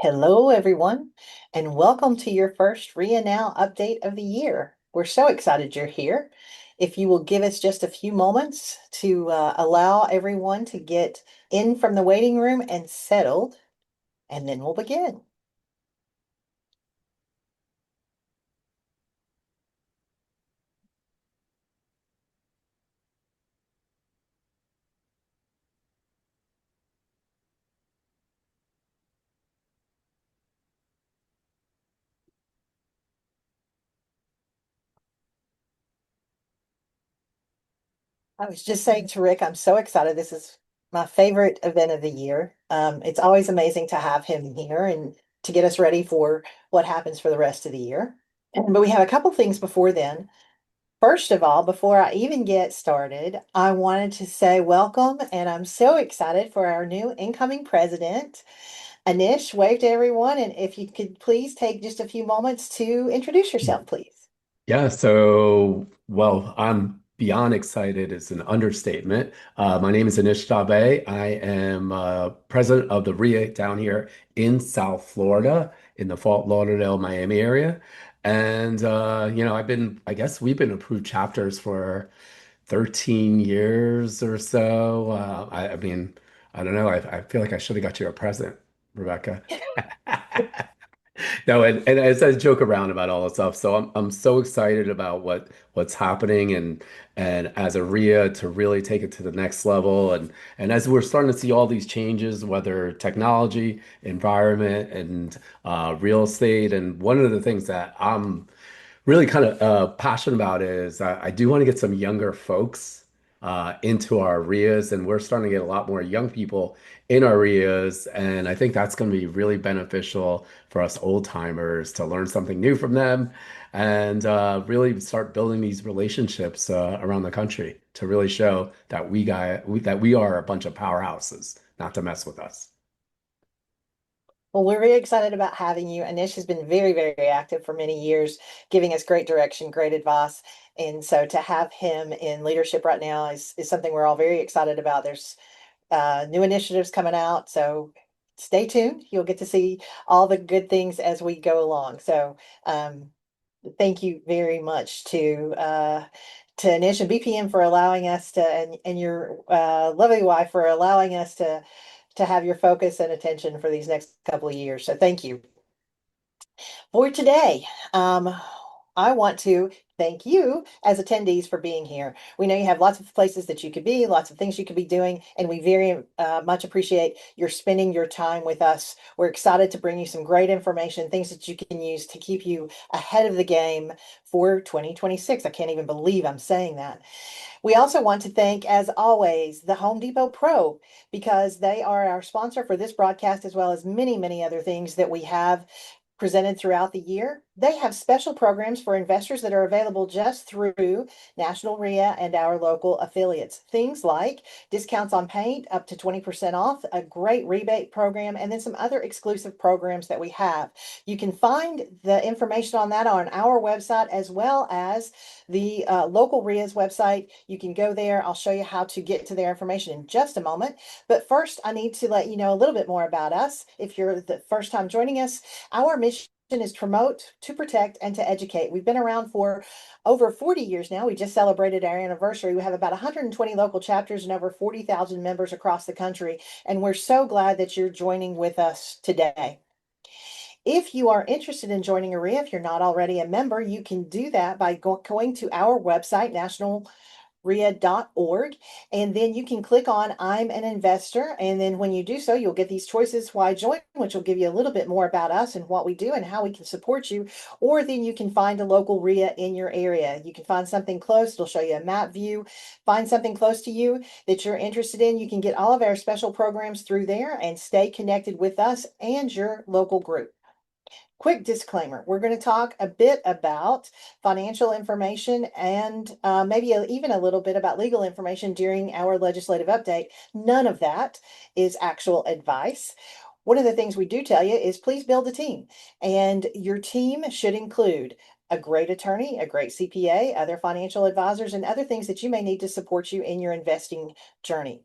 Hello, everyone, and welcome to your first RIA Now update of the year. We're so excited you're here. If you will give us just a few moments to allow everyone to get in from the waiting room and settled, and then we'll begin. I was just saying to Rick, I'm so excited. This is my favorite event of the year. It's always amazing to have him here and to get us ready for what happens for the rest of the year. But we have a couple things before then. First of all, before I even get started, I wanted to say welcome, and I'm so excited for our new incoming president. Anish, wave to everyone, and if you could please take just a few moments to introduce yourself, please. I'm beyond excited is an understatement. My name is Anish Dave. I am president of the REIA down here in South Florida, in the Fort Lauderdale, Miami area. I guess we've been approved chapters for 13 years or so. I don't know. I feel like I should have got you a present, Rebecca. No, and as I joke around about all this stuff, so I'm so excited about what's happening and as a RIA to really take it to the next level and as we're starting to see all these changes, whether technology, environment, and real estate, and one of the things that I'm really kind of passionate about is I do want to get some younger folks into our RIAs, and we're starting to get a lot more young people in our RIAs, and I think that's going to be really beneficial for us old timers to learn something new from them and really start building these relationships around the country to really show that that we are a bunch of powerhouses, not to mess with us. Well, we're very excited about having you. Anish has been very, very active for many years, giving us great direction, great advice. And so to have him in leadership right now is something we're all very excited about. There's new initiatives coming out, so stay tuned. You'll get to see all the good things as we go along. So thank you very much to Anish and BPM for allowing us to, and your lovely wife for allowing us to have your focus and attention for these next couple of years. So thank you. For today, I want to thank you as attendees for being here. We know you have lots of places that you could be, lots of things you could be doing, and we very much appreciate your spending your time with us. We're excited to bring you some great information, things that you can use to keep you ahead of the game for 2026. I can't even believe I'm saying that. We also want to thank, as always, the Home Depot Pro because they are our sponsor for this broadcast as well as many, many other things that we have presented throughout the year. They have special programs for investors that are available just through National RIA and our local affiliates. Things like discounts on paint up to 20% off, a great rebate program, and then some other exclusive programs that we have. You can find the information on that on our website as well as the local RIA's website. You can go there. I'll show you how to get to their information in just a moment. But first, I need to let you know a little bit more about us. If you're the first time joining us, our mission is to promote, to protect, and to educate. We've been around for over 40 years now. We just celebrated our anniversary. We have about 120 local chapters and over 40,000 members across the country. And we're so glad that you're joining with us today. If you are interested in joining RIA, if you're not already a member, you can do that by going to our website, nationalria.org, and then you can click on I'm an investor. And then when you do so, you'll get these choices why join, which will give you a little bit more about us and what we do and how we can support you. Or then you can find a local RIA in your area. You can find something close. It'll show you a map view. Find something close to you that you're interested in. You can get all of our special programs through there and stay connected with us and your local group. Quick disclaimer, we're going to talk a bit about financial information and maybe even a little bit about legal information during our legislative update. None of that is actual advice. One of the things we do tell you is please build a team, and your team should include a great attorney, a great CPA, other financial advisors, and other things that you may need to support you in your investing journey.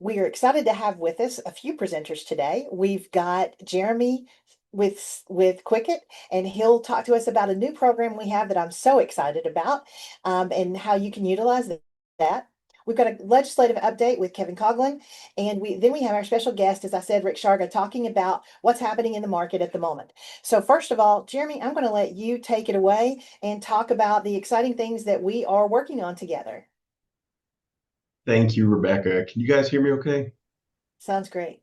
We are excited to have with us a few presenters today. We've got Jeremy with Quicket, and he'll talk to us about a new program we have that I'm so excited about, and how you can utilize that. We've got a legislative update with Kevin Coughlin, and we have our special guest, as I said, Rick Sharga, talking about what's happening in the market at the moment. So first of all, Jeremy, I'm going to let you take it away and talk about the exciting things that we are working on together. Thank you, Rebecca. Can you guys hear me okay? Sounds great.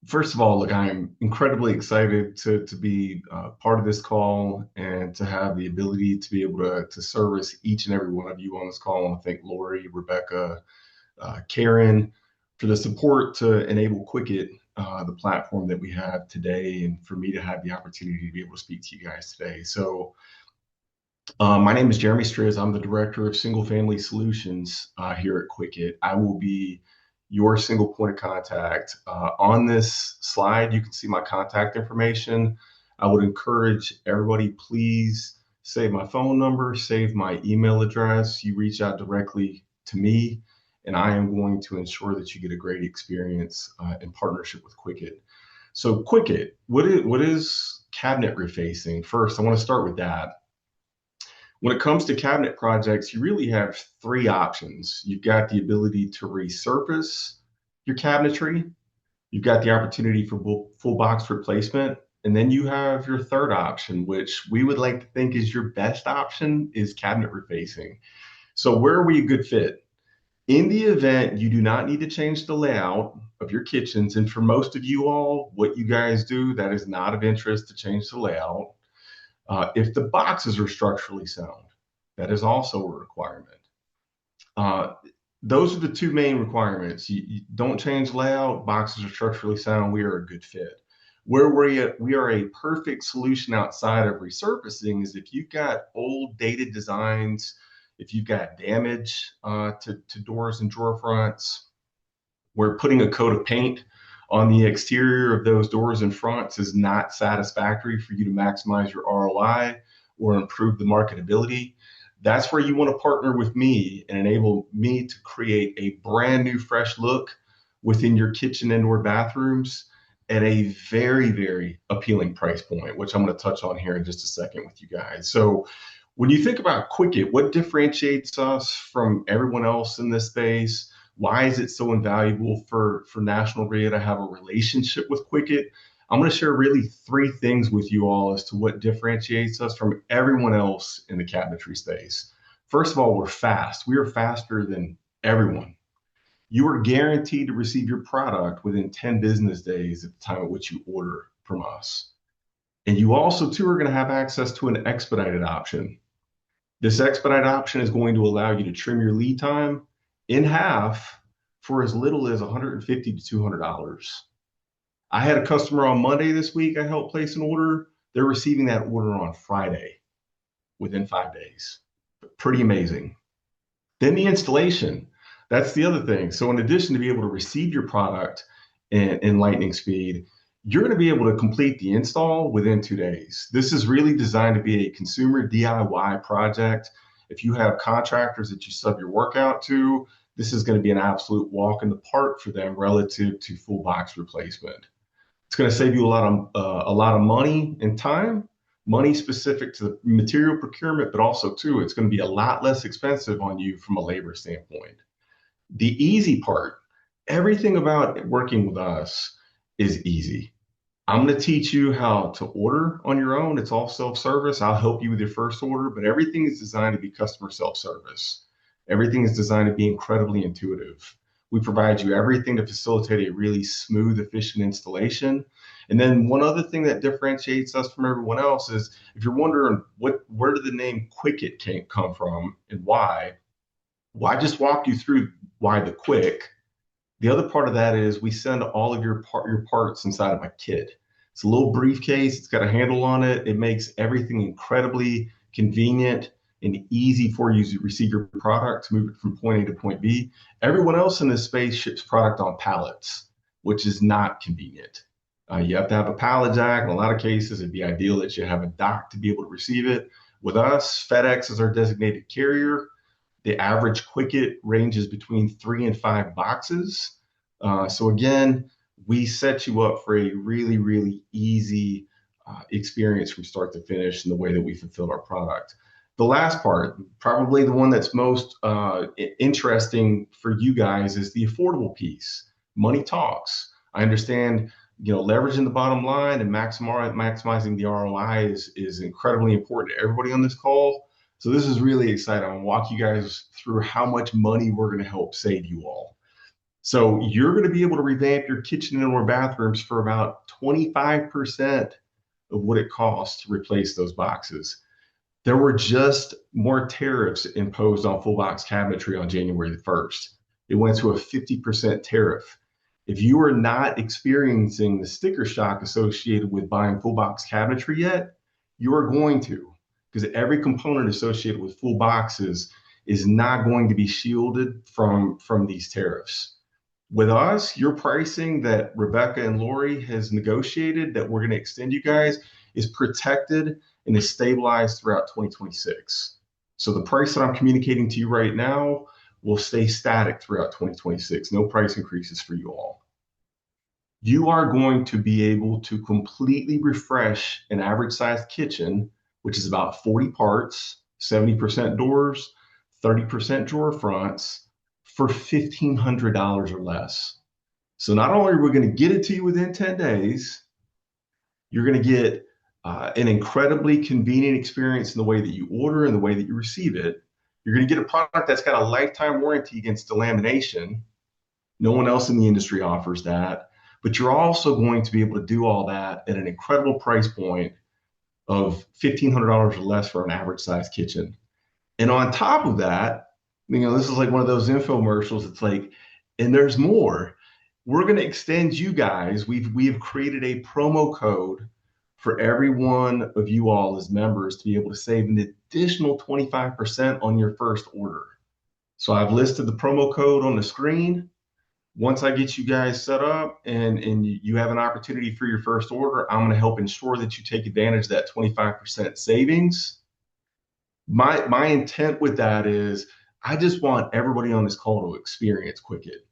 First of all, look, I am incredibly excited to be part of this call and to have the ability to be able to service each and every one of you on this call. I want to thank Lori, Rebecca, Karen for the support to enable Quicket, the platform that we have today, and for me to have the opportunity to be able to speak to you guys today. My name is Jeremy Striz. I'm the Director of Single Family Solutions here at Quicket. I will be your single point of contact. On this slide, you can see my contact information. I would encourage everybody, please save my phone number, save my email address. You reach out directly to me, and I am going to ensure that you get a great experience in partnership with Quicket. So Quicket, what is cabinet refacing? First, I want to start with that. When it comes to cabinet projects, you really have three options. You've got the ability to resurface your cabinetry. You've got the opportunity for full box replacement. And then you have your third option, which we would like to think is your best option, is cabinet refacing. So where are we a good fit? In the event you do not need to change the layout of your kitchens, and for most of you all, what you guys do, that is not of interest to change the layout. If the boxes are structurally sound, that is also a requirement. Uh, those are the two main requirements. You don't change layout, boxes are structurally sound, we are a good fit. Where we are a perfect solution outside of resurfacing is if you've got old dated designs, if you've got damage to doors and drawer fronts, where putting a coat of paint on the exterior of those doors and fronts is not satisfactory for you to maximize your ROI or improve the marketability. That's where you want to partner with me and enable me to create a brand new, fresh look within your kitchen and/or bathrooms at a very, very appealing price point, which I'm going to touch on here in just a second with you guys. So when you think about Quicket, what differentiates us from everyone else in this space? Why is it so invaluable for National REIA to have a relationship with Quicket? I'm going to share really three things with you all as to what differentiates us from everyone else in the cabinetry space. First of all, we're fast. We are faster than everyone. You are guaranteed to receive your product within 10 business days at the time at which you order from us. And you also, too, are going to have access to an expedited option. This expedite option is going to allow you to trim your lead time in half for as little as $150 to $200. I had a customer on Monday this week. I helped place an order. They're receiving that order on Friday within 5 days. Pretty amazing. Then the installation. That's the other thing. So in addition to be able to receive your product in lightning speed, you're going to be able to complete the install within 2 days. This is really designed to be a consumer DIY project. If you have contractors that you sub your work out to, this is going to be an absolute walk in the park for them relative to full box replacement. It's going to save you a lot of money and time, money specific to the material procurement, but also too, it's going to be a lot less expensive on you from a labor standpoint. The easy part, everything about working with us is easy. I'm going to teach you how to order on your own. It's all self-service. I'll help you with your first order, but everything is designed to be customer self-service. Everything is designed to be incredibly intuitive. We provide you everything to facilitate a really smooth, efficient installation. And then one other thing that differentiates us from everyone else is if you're wondering where did the name Quicket come from and why, well, I just walked you through why the quick. The other part of that is we send all of your parts inside of my kit. It's a little briefcase. It's got a handle on it. It makes everything incredibly convenient and easy for you to receive your product, to move it from point A to point B. Everyone else in this space ships product on pallets, which is not convenient. You have to have a pallet jack. In a lot of cases, it'd be ideal that you have a dock to be able to receive it. With us, FedEx is our designated carrier. The average Quicket ranges between 3 and 5 boxes. So again, we set you up for a really, really easy experience from start to finish in the way that we fulfilled our product. The last part, probably the one that's most interesting for you guys, is the affordable piece. Money talks. I understand, leveraging the bottom line and maximizing the ROI is incredibly important to everybody on this call. So this is really exciting. I'm gonna walk you guys through how much money we're going to help save you all. So you're going to be able to revamp your kitchen and or bathrooms for about 25% of what it costs to replace those boxes. There were just more tariffs imposed on full box cabinetry on January the 1st. It went to a 50% tariff. If you are not experiencing the sticker shock associated with buying full box cabinetry yet, you are going to, because every component associated with full boxes is not going to be shielded from these tariffs. With us, your pricing that Rebecca and Lori has negotiated that we're going to extend you guys is protected and is stabilized throughout 2026. So the price that I'm communicating to you right now will stay static throughout 2026. No price increases for you all. You are going to be able to completely refresh an average sized kitchen, which is about 40 parts, 70% doors, 30% drawer fronts, for $1,500 or less. So not only are we going to get it to you within 10 days, you're going to get an incredibly convenient experience in the way that you order and the way that you receive it. You're going to get a product that's got a lifetime warranty against delamination. No one else in the industry offers that. But you're also going to be able to do all that at an incredible price point of $1,500 or less for an average size kitchen. And on top of that, this is like one of those infomercials. It's like, and there's more. We're going to extend you guys. We have created a promo code for every one of you all as members to be able to save an additional 25% on your first order. So I've listed the promo code on the screen. Once I get you guys set up and you have an opportunity for your first order, I'm going to help ensure that you take advantage of that 25% savings. My intent with that is I just want everybody on this call to experience Quicket.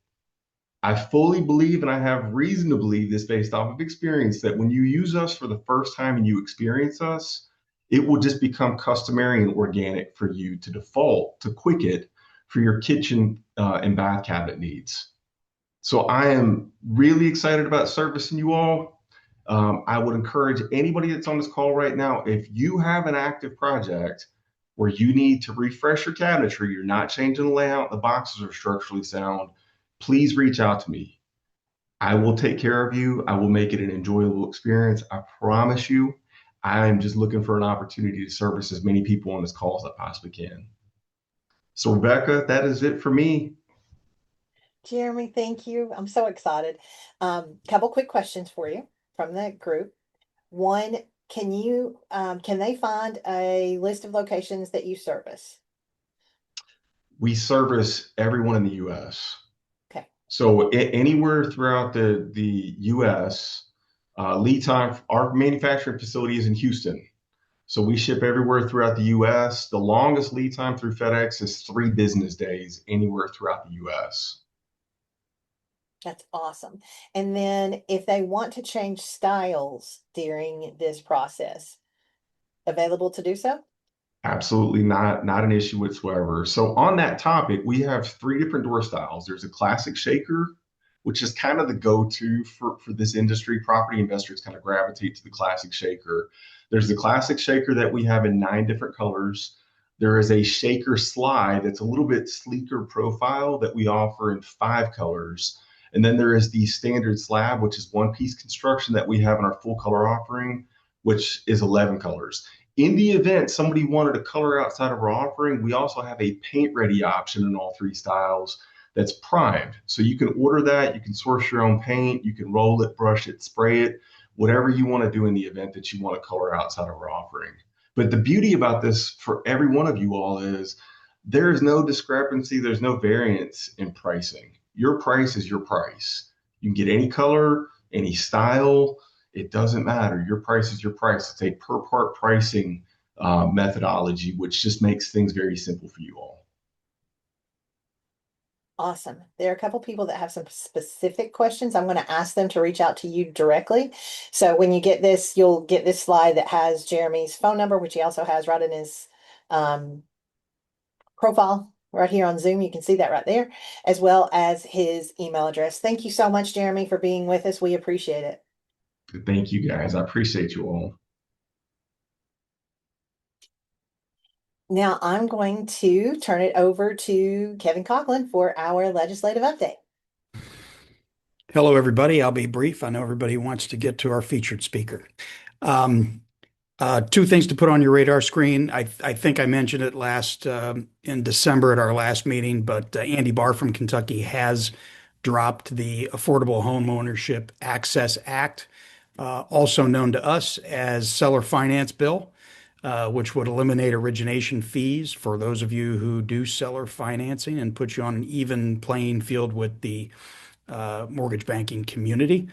I fully believe, and I have reason to believe this based off of experience, that when you use us for the first time and you experience us, it will just become customary and organic for you to default to Quicket for your kitchen and bath cabinet needs. So I am really excited about servicing you all. I would encourage anybody that's on this call right now, if you have an active project where you need to refresh your cabinetry, you're not changing the layout, the boxes are structurally sound, please reach out to me. I will take care of you. I will make it an enjoyable experience. I promise you. I'm just looking for an opportunity to service as many people on this call as I possibly can. So, Rebecca, that is it for me. Jeremy, thank you. I'm so excited. Couple quick questions for you from the group. One, can they find a list of locations that you service? We service everyone in the U.S. Okay. So anywhere throughout the U.S., lead time, our manufacturing facility is in Houston. So we ship everywhere throughout the U.S. The longest lead time through FedEx is 3 business days anywhere throughout the U.S. That's awesome. And then if they want to change styles during this process, available to do so? Absolutely not an issue whatsoever. So on that topic, we have 3 different door styles. There's a classic shaker, which is kind of the go-to for this industry. Property investors kind of gravitate to the classic shaker. There's the classic shaker that we have in 9 different colors. There is a shaker slide that's a little bit sleeker profile that we offer in 5 colors. And then there is the standard slab, which is one piece construction that we have in our full color offering, which is 11 colors. In the event somebody wanted a color outside of our offering, we also have a paint ready option in all 3 styles that's primed. So you can order that, you can source your own paint, you can roll it, brush it, spray it, whatever you want to do in the event that you want a color outside of our offering. But the beauty about this for every one of you all is there is no discrepancy, there's no variance in pricing. Your price is your price. You can get any color, any style. It doesn't matter. Your price is your price. It's a per part pricing methodology, which just makes things very simple for you all. Awesome. There are a couple people that have some specific questions. I'm going to ask them to reach out to you directly. So when you get this, you'll get this slide that has Jeremy's phone number, which he also has right in his um, profile right here on Zoom. You can see that right there, as well as his email address. Thank you so much, Jeremy, for being with us. We appreciate it. Thank you guys. I appreciate you all. Now I'm going to turn it over to Kevin Coughlin for our legislative update. Hello, everybody. I'll be brief. I know everybody wants to get to our featured speaker. Um, Two things to put on your radar screen. I think I mentioned it last in December at our last meeting, but Andy Barr from Kentucky has dropped the Affordable Home Ownership Access Act, also known to us as Seller Finance Bill, which would eliminate origination fees for those of you who do seller financing and put you on an even playing field with the mortgage banking community.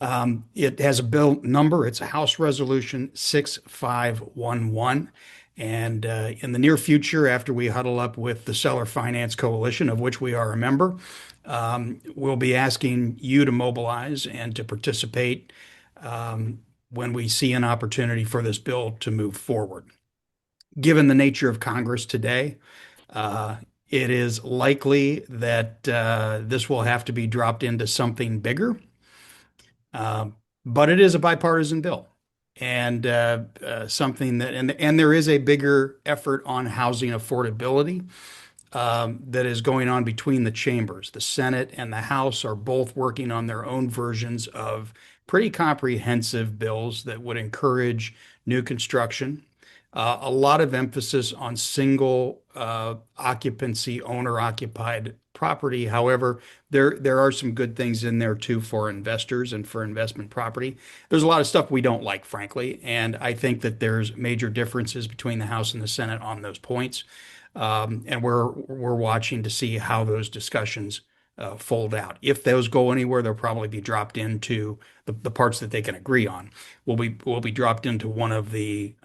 It has a bill number. It's a House Resolution 6511. And in the near future, after we huddle up with the Seller Finance Coalition, of which we are a member, we'll be asking you to mobilize and to participate when we see an opportunity for this bill to move forward. Given the nature of Congress today, uh, it is likely that this will have to be dropped into something bigger. Uh, but it is a bipartisan bill and something that, and there is a bigger effort on housing affordability that is going on between the chambers. The Senate and the House are both working on their own versions of pretty comprehensive bills that would encourage new construction. A lot of emphasis on single occupancy, owner occupied property. However, there are some good things in there too for investors and for investment property. There's a lot of stuff we don't like, frankly, and I think that there's major differences between the House and the Senate on those points. And we're watching to see how those discussions fold out. If those go anywhere, they'll probably be dropped into the parts that they can agree on. Will be dropped into one of the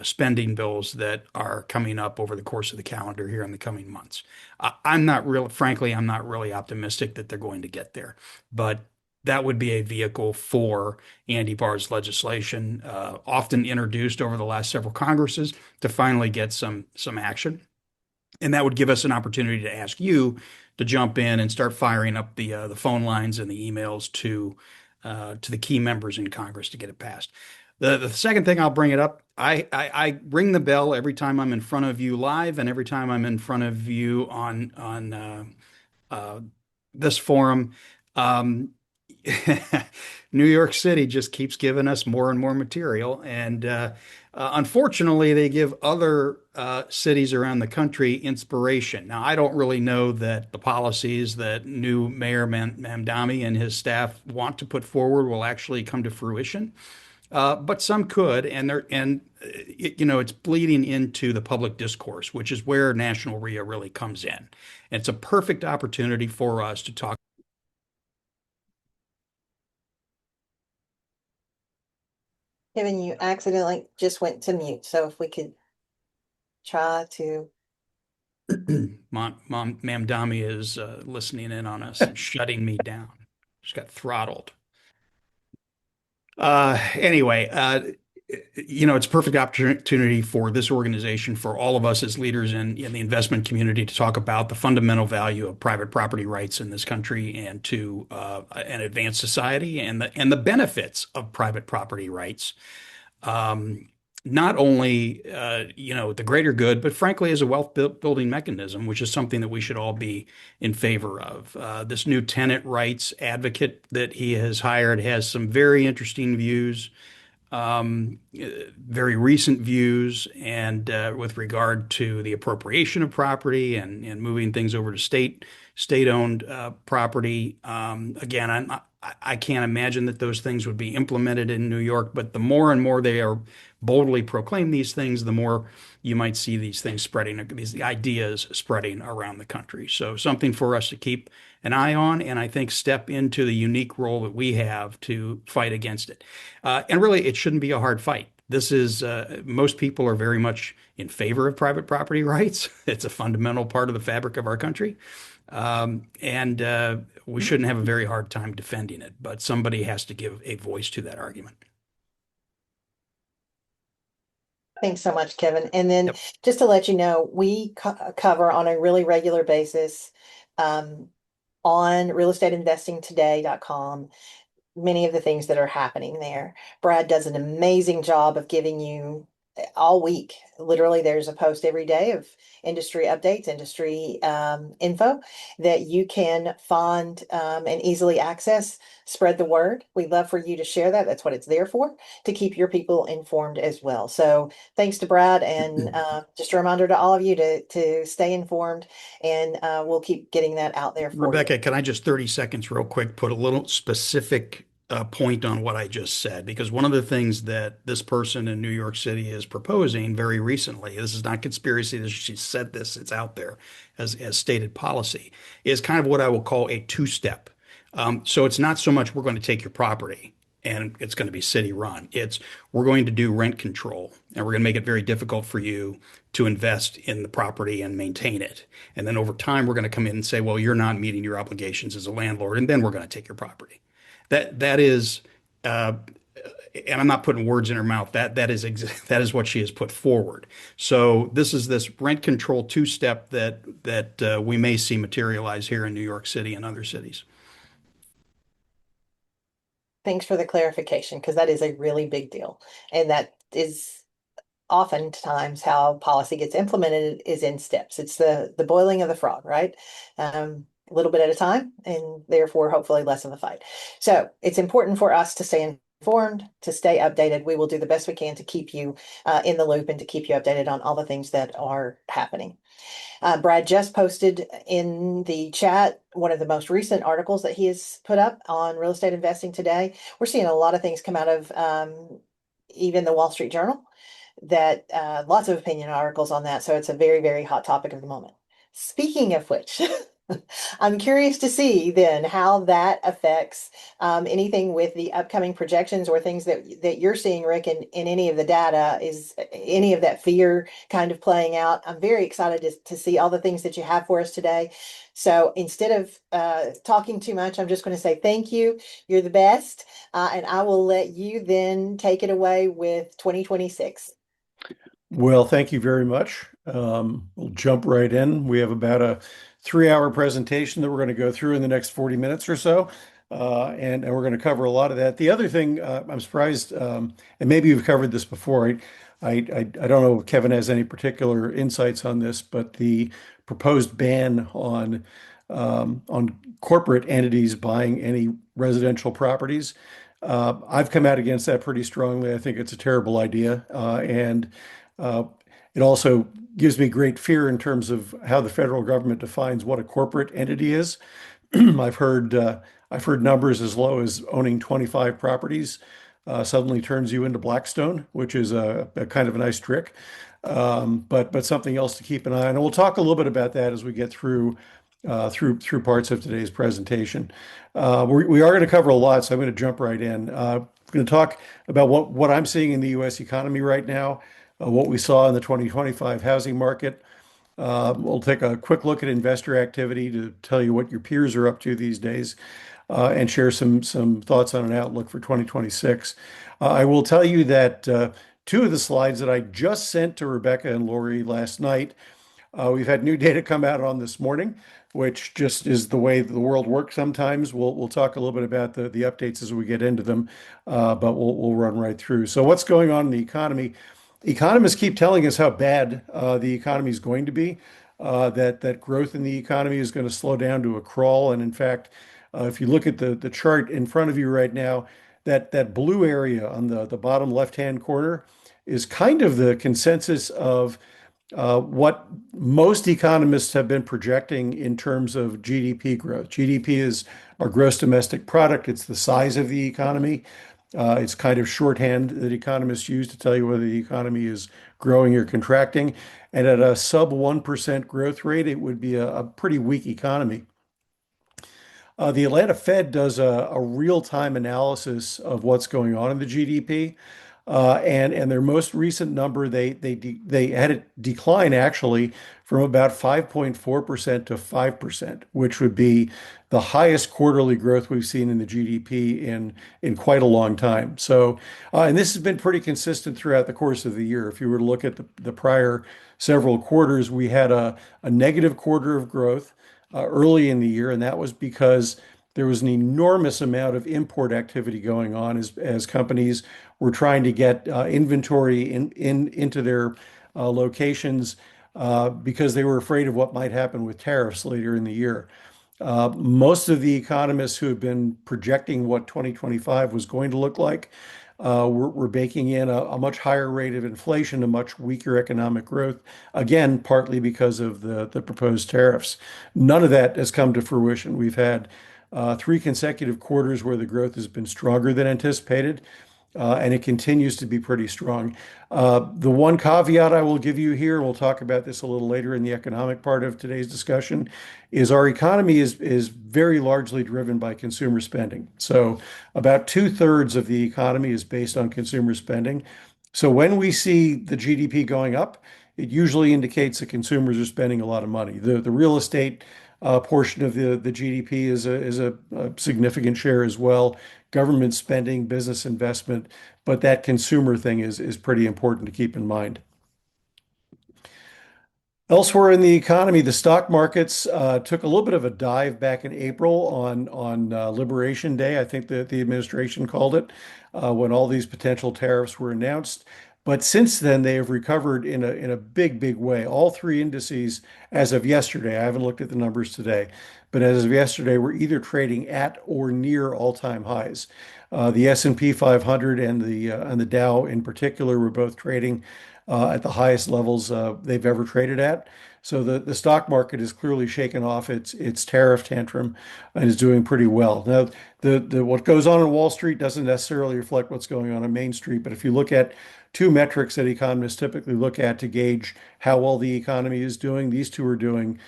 spending bills that are coming up over the course of the calendar here in the coming months. I'm not real, frankly, I'm not really optimistic that they're going to get there, but that would be a vehicle for Andy Barr's legislation, often introduced over the last several Congresses to finally get some action. And that would give us an opportunity to ask you to jump in and start firing up the phone lines and the emails to the key members in Congress to get it passed. The second thing I'll bring it up, I ring the bell every time I'm in front of you live and every time I'm in front of you on uh, this forum. Um, New York City just keeps giving us more and more material. And unfortunately, they give other cities around the country inspiration. Now, I don't really know that the policies that new Mayor Mamdani and his staff want to put forward will actually come to fruition. But some could, it's bleeding into the public discourse, which is where National REIA really comes in. And it's a perfect opportunity for us to talk. Kevin, you accidentally just went to mute. So if we could try to. Ma'am Dami is listening in on us and shutting me down. Just got throttled. Anyway, it's a perfect opportunity for this organization, for all of us as leaders in the investment community to talk about the fundamental value of private property rights in this country and to an advanced society and the benefits of private property rights. Um, Not only, the greater good, but frankly, as a wealth building mechanism, which is something that we should all be in favor of. This new tenant rights advocate that he has hired has some very interesting views, very recent views, and with regard to the appropriation of property and moving things over to state-owned property. Again, I can't imagine that those things would be implemented in New York, but the more and more they are boldly proclaim these things, the more you might see these things spreading, these ideas spreading around the country. So something for us to keep an eye on, and I think step into the unique role that we have to fight against it. And really, it shouldn't be a hard fight. This is most people are very much in favor of private property rights. It's a fundamental part of the fabric of our country. And we shouldn't have a very hard time defending it, but somebody has to give a voice to that argument. Thanks so much, Kevin. And then Yep. just to let you know, we cover on a really regular basis um, on realestateinvestingtoday.com many of the things that are happening there. Brad does an amazing job of giving you all week. Literally, there's a post every day of industry updates, industry info that you can find and easily access. Spread the word. We'd love for you to share that. That's what it's there for, to keep your people informed as well. So thanks to Brad, and just a reminder to all of you to stay informed, and we'll keep getting that out there for you. Rebecca, can I just 30 seconds real quick put a little specific point on what I just said? Because one of the things that this person in New York City is proposing very recently, this is not conspiracy, she said this, it's out there as stated policy, is kind of what I will call a two-step. So it's not so much we're going to take your property and it's going to be city run. It's we're going to do rent control and we're going to make it very difficult for you to invest in the property and maintain it. And then over time, we're going to come in and say, well, you're not meeting your obligations as a landlord, and then we're going to take your property. That is, and I'm not putting words in her mouth. That is what she has put forward. So this is this rent control two-step that we may see materialize here in New York City and other cities. Thanks for the clarification, because that is a really big deal. And that is oftentimes how policy gets implemented is in steps. It's the boiling of the frog, right? A little bit at a time, and therefore hopefully less of a fight. So it's important for us to stay informed, to stay updated. We will do the best we can to keep you in the loop and to keep you updated on all the things that are happening. Brad just posted in the chat one of the most recent articles that he has put up on real estate investing today. We're seeing a lot of things come out of even the Wall Street Journal, that lots of opinion articles on that. So it's a very, very hot topic of the moment. Speaking of which, I'm curious to see then how that affects anything with the upcoming projections or things that you're seeing, Rick, in any of the data. Is any of that fear kind of playing out? I'm very excited to see all the things that you have for us today. So instead of talking too much, I'm just going to say thank you. You're the best. And I will let you then take it away with 2026. Well, thank you very much. We'll jump right in. We have about a 3-hour presentation that we're going to go through in the next 40 minutes or so. And we're going to cover a lot of that. The other thing, I'm surprised, and maybe you've covered this before. I don't know if Kevin has any particular insights on this, but the proposed ban on corporate entities buying any residential properties. I've come out against that pretty strongly. I think it's a terrible idea. And it also gives me great fear in terms of how the federal government defines what a corporate entity is. I've heard numbers as low as owning 25 properties suddenly turns you into Blackstone, which is a kind of a nice trick, but something else to keep an eye on. And we'll talk a little bit about that as we get through parts of today's presentation. We are going to cover a lot, so I'm going to jump right in. I'm going to talk about what I'm seeing in the U.S. economy right now, what we saw in the 2025 housing market. We'll take a quick look at investor activity to tell you what your peers are up to these days, and share some thoughts on an outlook for 2026. I will tell you that two of the slides that I just sent to Rebecca and Lori last night, we've had new data come out on this morning, which just is the way the world works sometimes. We'll talk a little bit about the updates as we get into them, but we'll run right through. So what's going on in the economy? Economists keep telling us how bad the economy is going to be, that growth in the economy is going to slow down to a crawl. And in fact, if you look at the chart in front of you right now, that blue area on the bottom left-hand corner is kind of the consensus of what most economists have been projecting in terms of GDP growth. GDP is our gross domestic product. It's the size of the economy. It's kind of shorthand that economists use to tell you whether the economy is growing or contracting. And at a sub 1% growth rate, it would be a pretty weak economy. The Atlanta Fed does a real-time analysis of what's going on in the GDP. And their most recent number, they had it decline actually from about 5.4% to 5%, which would be the highest quarterly growth we've seen in the GDP in quite a long time. So, and this has been pretty consistent throughout the course of the year. If you were to look at the prior several quarters, we had a negative quarter of growth early in the year, and that was because there was an enormous amount of import activity going on as companies were trying to get inventory into their locations because they were afraid of what might happen with tariffs later in the year. Most of the economists who have been projecting what 2025 was going to look like were baking in a much higher rate of inflation, a much weaker economic growth, again, partly because of the proposed tariffs. None of that has come to fruition. We've had three consecutive quarters where the growth has been stronger than anticipated, and it continues to be pretty strong. The one caveat I will give you here, and we'll talk about this a little later in the economic part of today's discussion, is our economy is very largely driven by consumer spending. So about two-thirds of the economy is based on consumer spending. So when we see the GDP going up, it usually indicates that consumers are spending a lot of money. The real estate portion of the GDP is a significant share as well. Government spending, business investment, but that consumer thing is pretty important to keep in mind. Elsewhere in the economy, the stock markets took a little bit of a dive back in April on Liberation Day, I think that the administration called it, when all these potential tariffs were announced. But since then, they have recovered in a big, big way. All three indices, as of yesterday, I haven't looked at the numbers today, but as of yesterday, we're either trading at or near all-time highs. The S&P 500 and the Dow in particular were both trading at the highest levels they've ever traded at. So the stock market has clearly shaken off its tariff tantrum and is doing pretty well. Now, what goes on in Wall Street doesn't necessarily reflect what's going on Main Street, but if you look at two metrics that economists typically look at to gauge how well the economy is doing, these two are doing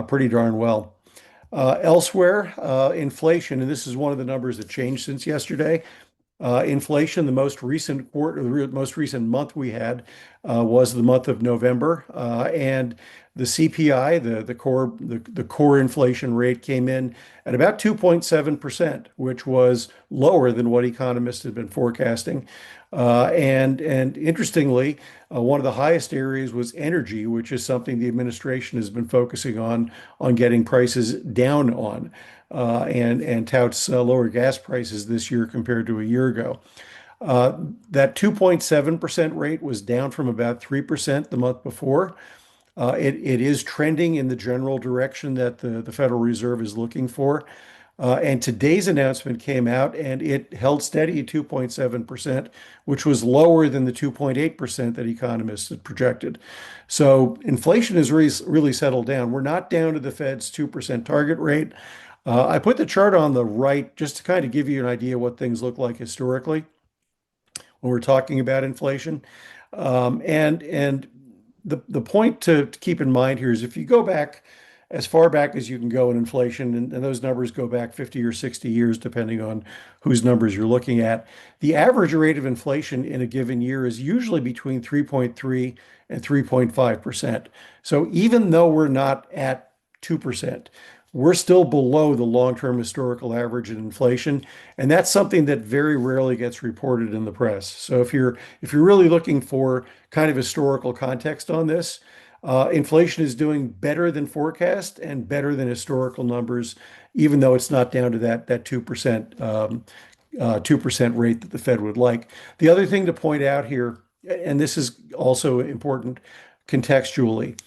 pretty darn well. Elsewhere, inflation, and this is one of the numbers that changed since yesterday. Inflation, the most recent quarter, the most recent month we had was the month of November, and the CPI, the core inflation rate came in at about 2.7%, which was lower than what economists had been forecasting. And interestingly, one of the highest areas was energy, which is something the administration has been focusing on getting prices down on, and touts lower gas prices this year compared to a year ago. That 2.7% rate was down from about 3% the month before. It is trending in the general direction that the Federal Reserve is looking for. And today's announcement came out and it held steady at 2.7%, which was lower than the 2.8% that economists had projected. So inflation has really settled down. We're not down to the Fed's 2% target rate. I put the chart on the right just to kind of give you an idea what things look like historically when we're talking about inflation. And the point to keep in mind here is if you go back as far back as you can go in inflation, and those numbers go back 50 or 60 years, depending on whose numbers you're looking at, the average rate of inflation in a given year is usually between 3.3 and 3.5%. So even though we're not at 2%, we're still below the long-term historical average in inflation, and that's something that very rarely gets reported in the press. So if you're really looking for kind of historical context on this, inflation is doing better than forecast and better than historical numbers, even though it's not down to that 2% 2% rate that the Fed would like. The other thing to point out here, and this is also important contextually.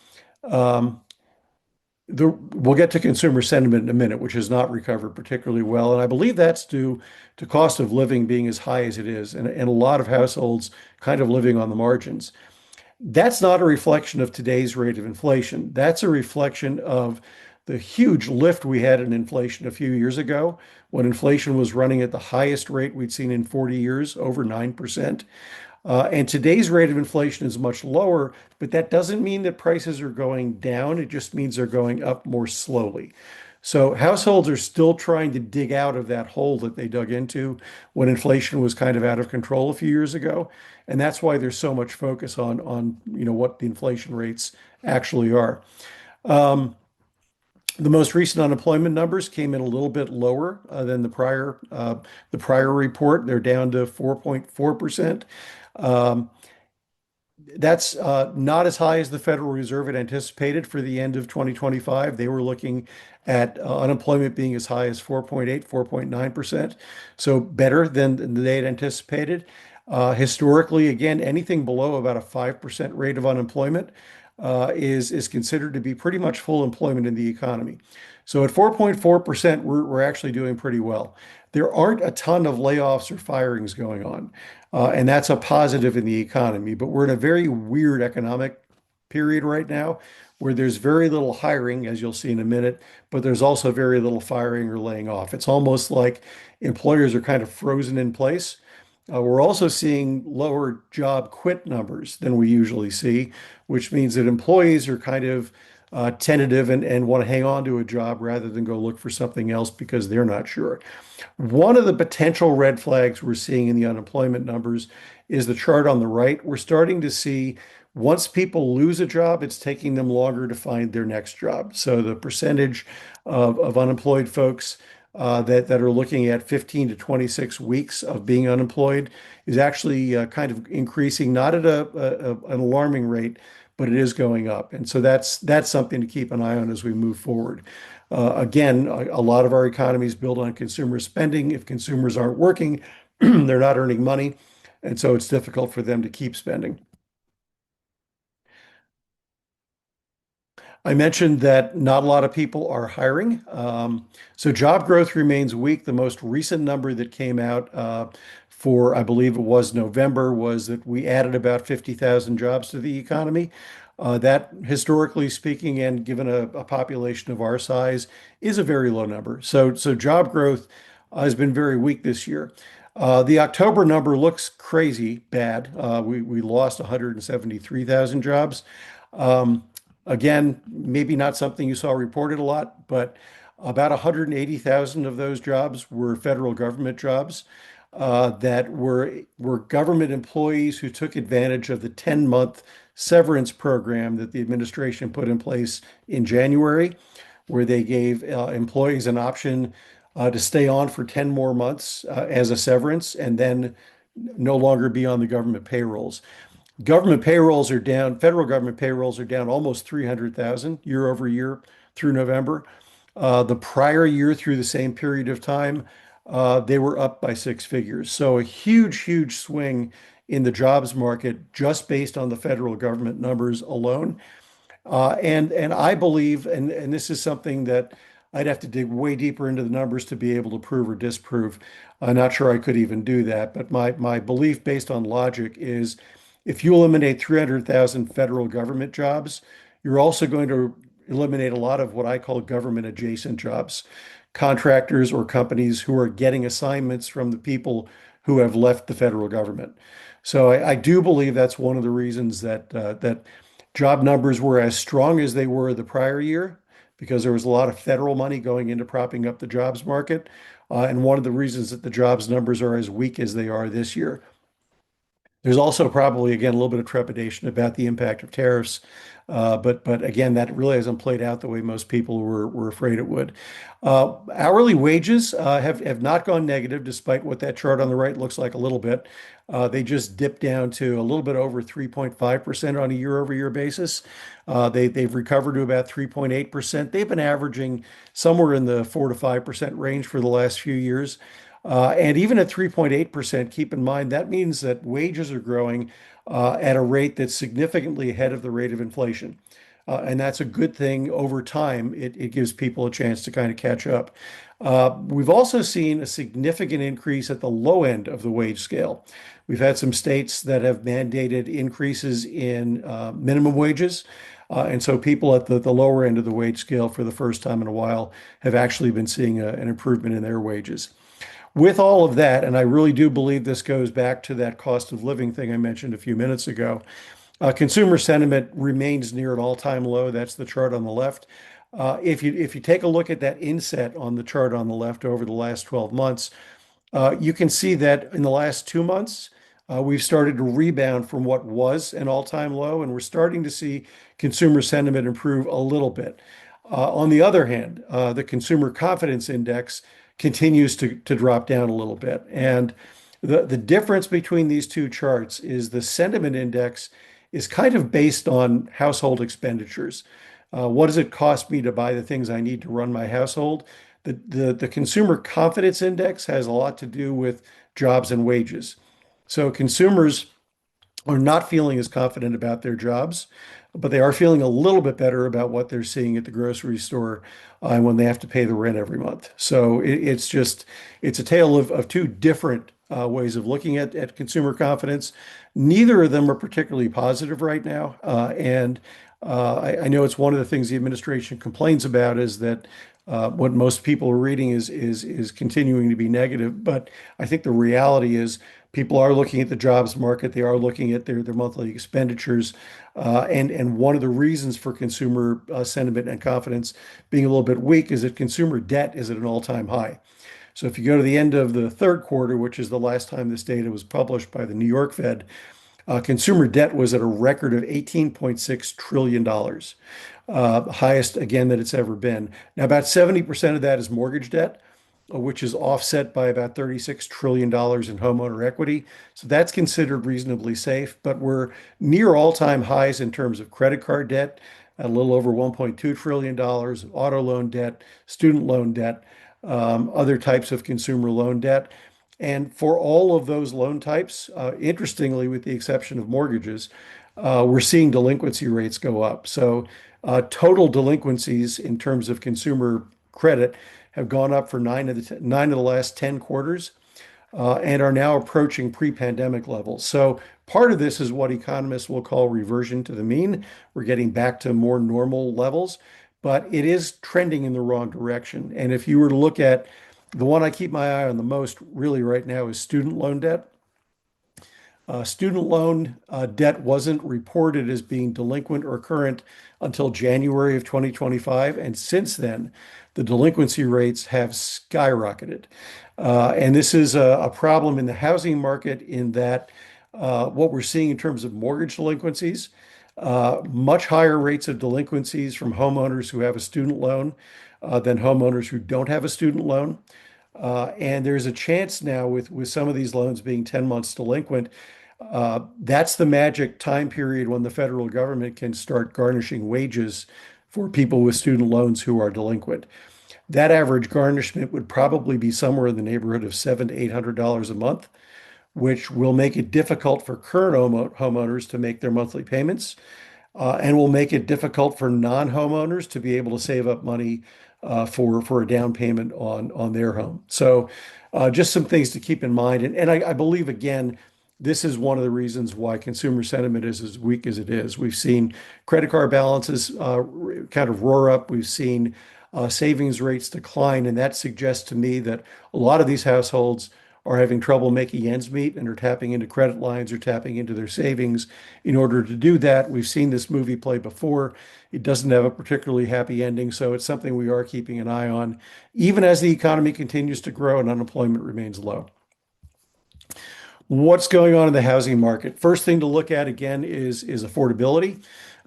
We'll get to consumer sentiment in a minute, which has not recovered particularly well. And I believe that's due to cost of living being as high as it is, and a lot of households kind of living on the margins. That's not a reflection of today's rate of inflation. That's a reflection of the huge lift we had in inflation a few years ago when inflation was running at the highest rate we'd seen in 40 years, over 9%. And today's rate of inflation is much lower, but that doesn't mean that prices are going down. It just means they're going up more slowly. So households are still trying to dig out of that hole that they dug into when inflation was kind of out of control a few years ago. And that's why there's so much focus on what the inflation rates actually are. Um, the most recent unemployment numbers came in a little bit lower than the prior report. They're down to 4.4%. Um, that's not as high as the Federal Reserve had anticipated for the end of 2025. They were looking at unemployment being as high as 4.8, 4.9%. So better than they had anticipated. Historically, again, anything below about a 5% rate of unemployment is considered to be pretty much full employment in the economy. So at 4.4%, we're actually doing pretty well. There aren't a ton of layoffs or firings going on. And that's a positive in the economy. But we're in a very weird economic period right now where there's very little hiring, as you'll see in a minute, but there's also very little firing or laying off. It's almost like employers are kind of frozen in place. We're also seeing lower job quit numbers than we usually see, which means that employees are kind of tentative and want to hang on to a job rather than go look for something else because they're not sure. One of the potential red flags we're seeing in the unemployment numbers is the chart on the right. We're starting to see once people lose a job, it's taking them longer to find their next job. So the percentage of unemployed folks that are looking at 15 to 26 weeks of being unemployed is actually kind of increasing, not at an alarming rate, but it is going up. And so that's something to keep an eye on as we move forward. Again, a lot of our economy is built on consumer spending. If consumers aren't working, they're not earning money, and so it's difficult for them to keep spending. I mentioned that not a lot of people are hiring. So job growth remains weak. The most recent number that came out for, I believe it was November, was that we added about 50,000 jobs to the economy. That, historically speaking, and given a population of our size, is a very low number. So job growth has been very weak this year. The October number looks crazy bad. We lost 173,000 jobs. Um, Again, maybe not something you saw reported a lot, but about 180,000 of those jobs were federal government jobs that were government employees who took advantage of the 10-month severance program that the administration put in place in January, where they gave employees an option to stay on for 10 more months as a severance and then no longer be on the government payrolls. Government payrolls are down, federal government payrolls are down almost 300,000 year over year through November. The prior year through the same period of time, they were up by six figures. So a huge, huge swing in the jobs market just based on the federal government numbers alone. And I believe, and this is something that I'd have to dig way deeper into the numbers to be able to prove or disprove. I'm not sure I could even do that, but my belief based on logic is if you eliminate 300,000 federal government jobs, you're also going to eliminate a lot of what I call government adjacent jobs, contractors or companies who are getting assignments from the people who have left the federal government. So I do believe that's one of the reasons that job numbers were as strong as they were the prior year, because there was a lot of federal money going into propping up the jobs market. And one of the reasons that the jobs numbers are as weak as they are this year. There's also probably, again, a little bit of trepidation about the impact of tariffs. But again, that really hasn't played out the way most people were afraid it would. Hourly wages have not gone negative, despite what that chart on the right looks like a little bit. They just dipped down to a little bit over 3.5% on a year-over-year basis. They've recovered to about 3.8%. They've been averaging somewhere in the 4 to 5% range for the last few years. And even at 3.8%, keep in mind that means that wages are growing at a rate that's significantly ahead of the rate of inflation. And that's a good thing over time. It gives people a chance to kind of catch up. We've also seen a significant increase at the low end of the wage scale. We've had some states that have mandated increases in minimum wages. And so people at the lower end of the wage scale for the first time in a while have actually been seeing an improvement in their wages. With all of that, and I really do believe this goes back to that cost of living thing I mentioned a few minutes ago, consumer sentiment remains near an all-time low. That's the chart on the left. If you take a look at that inset on the chart on the left over the last 12 months, you can see that in the last 2 months, we've started to rebound from what was an all-time low, and we're starting to see consumer sentiment improve a little bit. On the other hand, the consumer confidence index continues to drop down a little bit. And the difference between these two charts is the sentiment index is kind of based on household expenditures. What does it cost me to buy the things I need to run my household? The consumer confidence index has a lot to do with jobs and wages. So consumers are not feeling as confident about their jobs, but they are feeling a little bit better about what they're seeing at the grocery store when they have to pay the rent every month. So it's a tale of two different ways of looking at consumer confidence. Neither of them are particularly positive right now. I know it's one of the things the administration complains about is that what most people are reading is continuing to be negative. But I think the reality is people are looking at the jobs market. They are looking at their monthly expenditures. And one of the reasons for consumer sentiment and confidence being a little bit weak is that consumer debt is at an all-time high. So if you go to the end of the third quarter, which is the last time this data was published by the New York Fed, consumer debt was at a record of $18.6 trillion, highest again that it's ever been. Now, about 70% of that is mortgage debt, which is offset by about $36 trillion in homeowner equity. So that's considered reasonably safe, but we're near all-time highs in terms of credit card debt, at a little over $1.2 trillion, auto loan debt, student loan debt, other types of consumer loan debt. And for all of those loan types, interestingly, with the exception of mortgages, we're seeing delinquency rates go up. So total delinquencies in terms of consumer credit have gone up for nine of the last 10 quarters and are now approaching pre-pandemic levels. So part of this is what economists will call reversion to the mean. We're getting back to more normal levels, but it is trending in the wrong direction. And if you were to look at the one I keep my eye on the most really right now is student loan debt. Student loan debt wasn't reported as being delinquent or current until January of 2025. And since then, the delinquency rates have skyrocketed. And this is a problem in the housing market in that what we're seeing in terms of mortgage delinquencies, much higher rates of delinquencies from homeowners who have a student loan than homeowners who don't have a student loan. And there's a chance now with some of these loans being 10 months delinquent. That's the magic time period when the federal government can start garnishing wages for people with student loans who are delinquent. That average garnishment would probably be somewhere in the neighborhood of $700 to $800 a month, which will make it difficult for current homeowners to make their monthly payments, and will make it difficult for non-homeowners to be able to save up money for a down payment on their home. So just some things to keep in mind. And I believe, again, this is one of the reasons why consumer sentiment is as weak as it is. We've seen credit card balances kind of roar up. We've seen savings rates decline. And that suggests to me that a lot of these households are having trouble making ends meet and are tapping into credit lines or tapping into their savings in order to do that. We've seen this movie play before. It doesn't have a particularly happy ending, so it's something we are keeping an eye on, even as the economy continues to grow and unemployment remains low. What's going on in the housing market? First thing to look at again is affordability.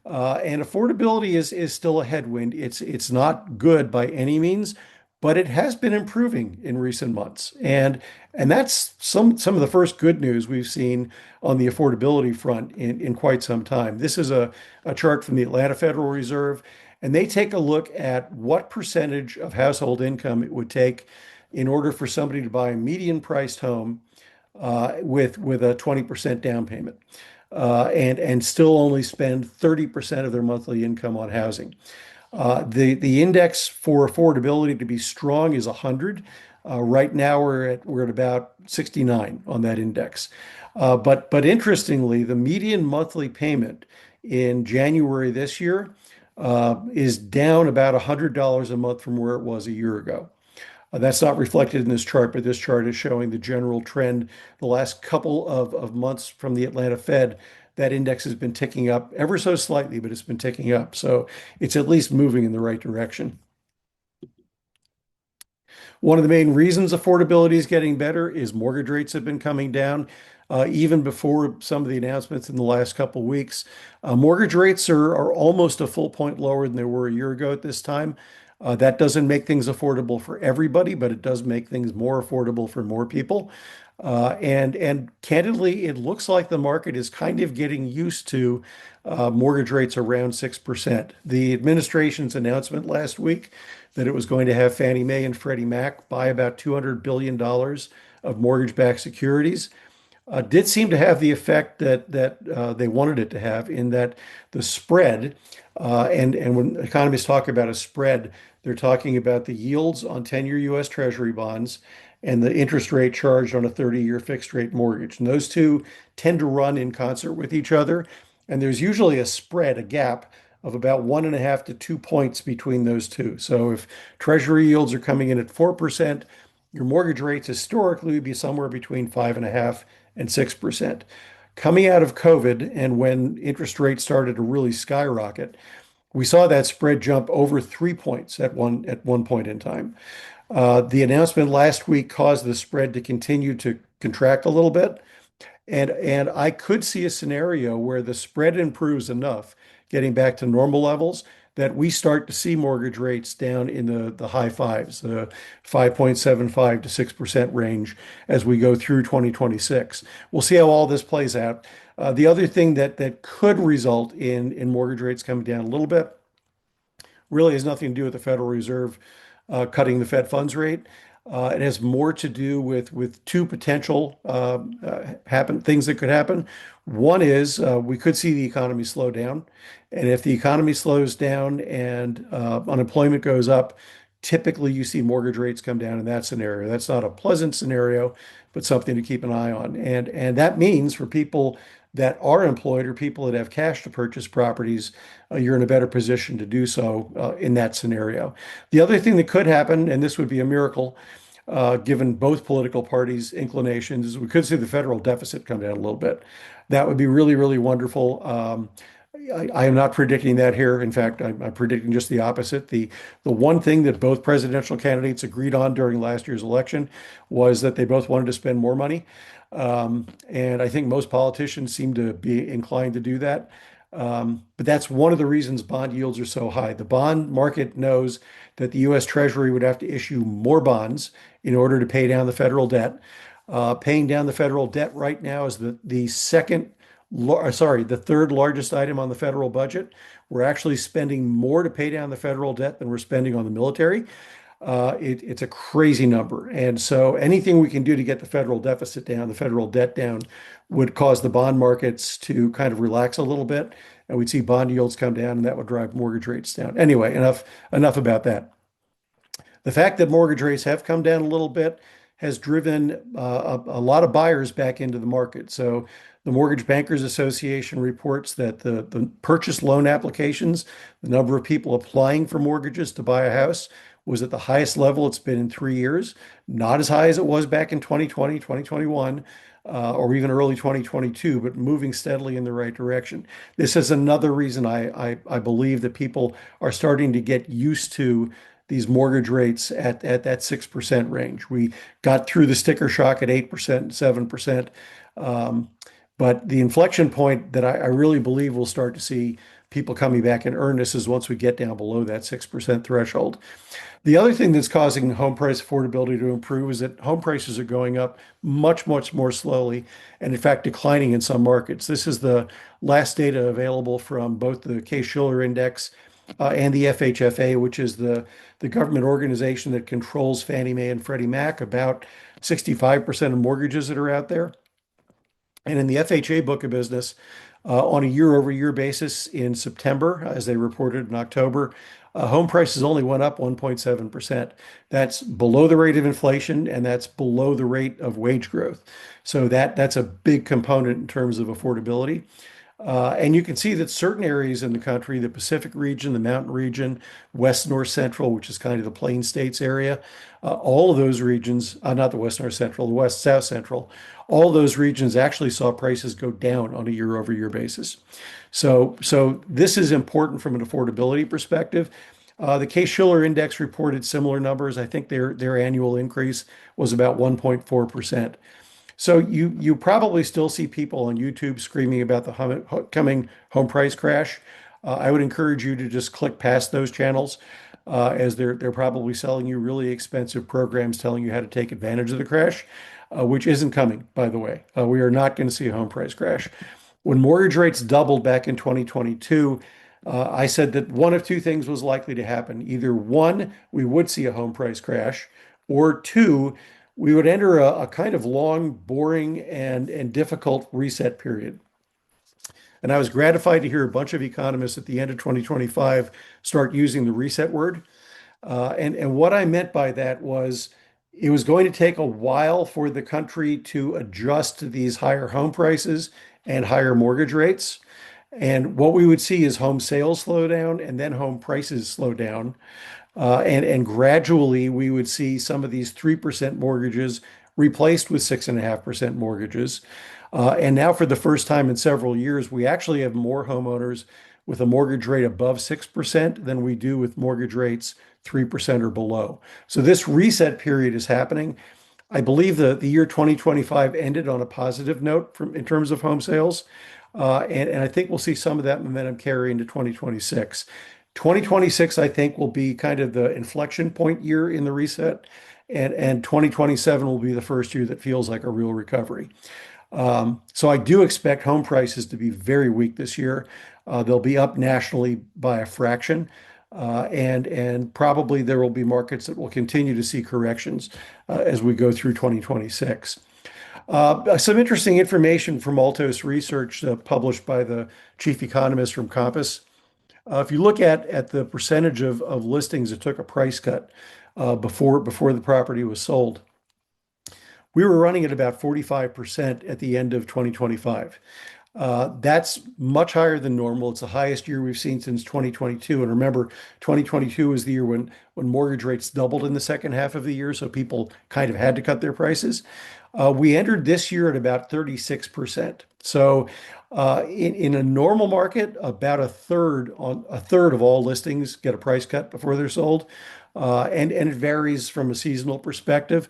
And affordability is still a headwind. It's not good by any means, but it has been improving in recent months. And that's some of the first good news we've seen on the affordability front in quite some time. This is a chart from the Atlanta Federal Reserve, and they take a look at what percentage of household income it would take in order for somebody to buy a median priced home with a 20% down payment and still only spend 30% of their monthly income on housing. The index for affordability to be strong is 100. Right now we're at about 69 on that index. But interestingly, the median monthly payment in January this year is down about $100 a month from where it was a year ago. That's not reflected in this chart, but this chart is showing the general trend the last couple of months from the Atlanta Fed. that index has been ticking up ever so slightly, but it's been ticking up. So it's at least moving in the right direction. One of the main reasons affordability is getting better is mortgage rates have been coming down. Even before some of the announcements in the last couple of weeks, mortgage rates are almost a full point lower than they were a year ago at this time. That doesn't make things affordable for everybody, but it does make things more affordable for more people. And candidly, it looks like the market is kind of getting used to mortgage rates around 6%. The administration's announcement last week that it was going to have Fannie Mae and Freddie Mac buy about $200 billion of mortgage-backed securities did seem to have the effect that they wanted it to have, in that the spread, and when economists talk about a spread, they're talking about the yields on 10-year U.S. Treasury bonds and the interest rate charged on a 30-year fixed rate mortgage. And those two tend to run in concert with each other. And there's usually a spread, a gap of about 1.5 to 2 points between those two. So if Treasury yields are coming in at 4%, your mortgage rates historically would be somewhere between 5.5 and 6%. Coming out of COVID and when interest rates started to really skyrocket, we saw that spread jump over 3 points at one point in time. The announcement last week caused the spread to continue to contract a little bit. And I could see a scenario where the spread improves enough, getting back to normal levels, that we start to see mortgage rates down in the high fives, the 5.75 to 6% range as we go through 2026. We'll see how all this plays out. The other thing that could result in mortgage rates coming down a little bit really has nothing to do with the Federal Reserve cutting the Fed funds rate. It has more to do with two potential things that could happen. One is we could see the economy slow down, and if the economy slows down and unemployment goes up, typically you see mortgage rates come down in that scenario. That's not a pleasant scenario, but something to keep an eye on. And that means for people that are employed or people that have cash to purchase properties, you're in a better position to do so in that scenario. The other thing that could happen, and this would be a miracle, given both political parties' inclinations, is we could see the federal deficit come down a little bit. That would be really, really wonderful. I am not predicting that here. In fact, I'm predicting just the opposite. The one thing that both presidential candidates agreed on during last year's election was that they both wanted to spend more money. And I think most politicians seem to be inclined to do that. But that's one of the reasons bond yields are so high. The bond market knows that the U.S. Treasury would have to issue more bonds in order to pay down the federal debt. Paying down the federal debt right now is the third largest item on the federal budget. We're actually spending more to pay down the federal debt than we're spending on the military. It's a crazy number. And so anything we can do to get the federal deficit down, the federal debt down, would cause the bond markets to kind of relax a little bit. And we'd see bond yields come down, and that would drive mortgage rates down. Anyway, enough about that. The fact that mortgage rates have come down a little bit has driven a lot of buyers back into the market. So the Mortgage Bankers Association reports that the purchase loan applications, the number of people applying for mortgages to buy a house, was at the highest level it's been in 3 years. Not as high as it was back in 2020, 2021, or even early 2022, but moving steadily in the right direction. This is another reason I believe that people are starting to get used to these mortgage rates at that 6% range. We got through the sticker shock at 8% and 7%. But the inflection point that I really believe we'll start to see people coming back in earnest is once we get down below that 6% threshold. The other thing that's causing home price affordability to improve is that home prices are going up much, much more slowly, and in fact declining in some markets. This is the last data available from both the Case-Shiller Index and the FHFA, which is the government organization that controls Fannie Mae and Freddie Mac, about 65% of mortgages that are out there. And in the FHA book of business, on a year-over-year basis in September, as they reported in October, home prices only went up 1.7%. That's below the rate of inflation, and that's below the rate of wage growth. So that's a big component in terms of affordability. And you can see that certain areas in the country, the Pacific region, the mountain region, West North Central, which is kind of the Plain States area, all of those regions, not the West North Central, the West South Central, all those regions actually saw prices go down on a year-over-year basis. So this is important from an affordability perspective. The Case-Shiller Index reported similar numbers. I think their annual increase was about 1.4%. So you probably still see people on YouTube screaming about the coming home price crash. I would encourage you to just click past those channels, as they're probably selling you really expensive programs telling you how to take advantage of the crash, which isn't coming, by the way. We are not going to see a home price crash. When mortgage rates doubled back in 2022, I said that one of two things was likely to happen. Either one, we would see a home price crash, or two, we would enter a kind of long, boring, and difficult reset period. And I was gratified to hear a bunch of economists at the end of 2025 start using the reset word. And what I meant by that was it was going to take a while for the country to adjust to these higher home prices and higher mortgage rates. And what we would see is home sales slow down and then home prices slow down. And gradually we would see some of these 3% mortgages replaced with 6.5% mortgages. And now for the first time in several years, we actually have more homeowners with a mortgage rate above 6% than we do with mortgage rates 3% or below. So this reset period is happening. I believe the year 2025 ended on a positive note in terms of home sales. And I think we'll see some of that momentum carry into 2026. 2026, I think, will be kind of the inflection point year in the reset, and 2027 will be the first year that feels like a real recovery. So I do expect home prices to be very weak this year. They'll be up nationally by a fraction, and probably there will be markets that will continue to see corrections as we go through 2026. Some interesting information from Altos Research published by the chief economist from Compass. If you look at the percentage of listings that took a price cut before the property was sold, we were running at about 45% at the end of 2025. That's much higher than normal. It's the highest year we've seen since 2022. And remember, 2022 was the year when mortgage rates doubled in the second half of the year, so people kind of had to cut their prices. We entered this year at about 36%. So in a normal market, about a third of all listings get a price cut before they're sold. And it varies from a seasonal perspective.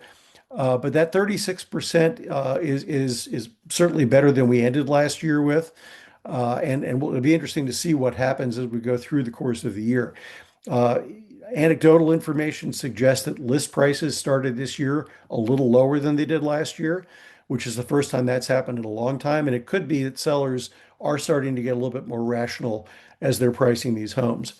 But that 36% is certainly better than we ended last year with. And it'll be interesting to see what happens as we go through the course of the year. Anecdotal information suggests that list prices started this year a little lower than they did last year, which is the first time that's happened in a long time. And it could be that sellers are starting to get a little bit more rational as they're pricing these homes.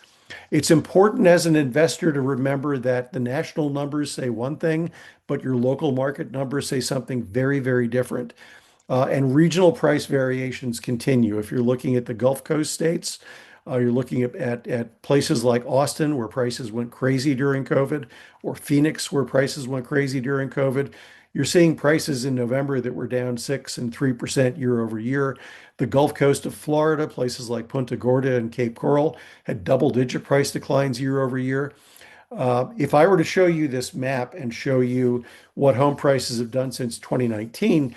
It's important as an investor to remember that the national numbers say one thing, but your local market numbers say something very, very different. And regional price variations continue. If you're looking at the Gulf Coast states, you're looking at places like Austin, where prices went crazy during COVID, or Phoenix, where prices went crazy during COVID. You're seeing prices in November that were down 6% and 3% year over year. The Gulf Coast of Florida, places like Punta Gorda and Cape Coral, had double-digit price declines year over year. If I were to show you this map and show you what home prices have done since 2019,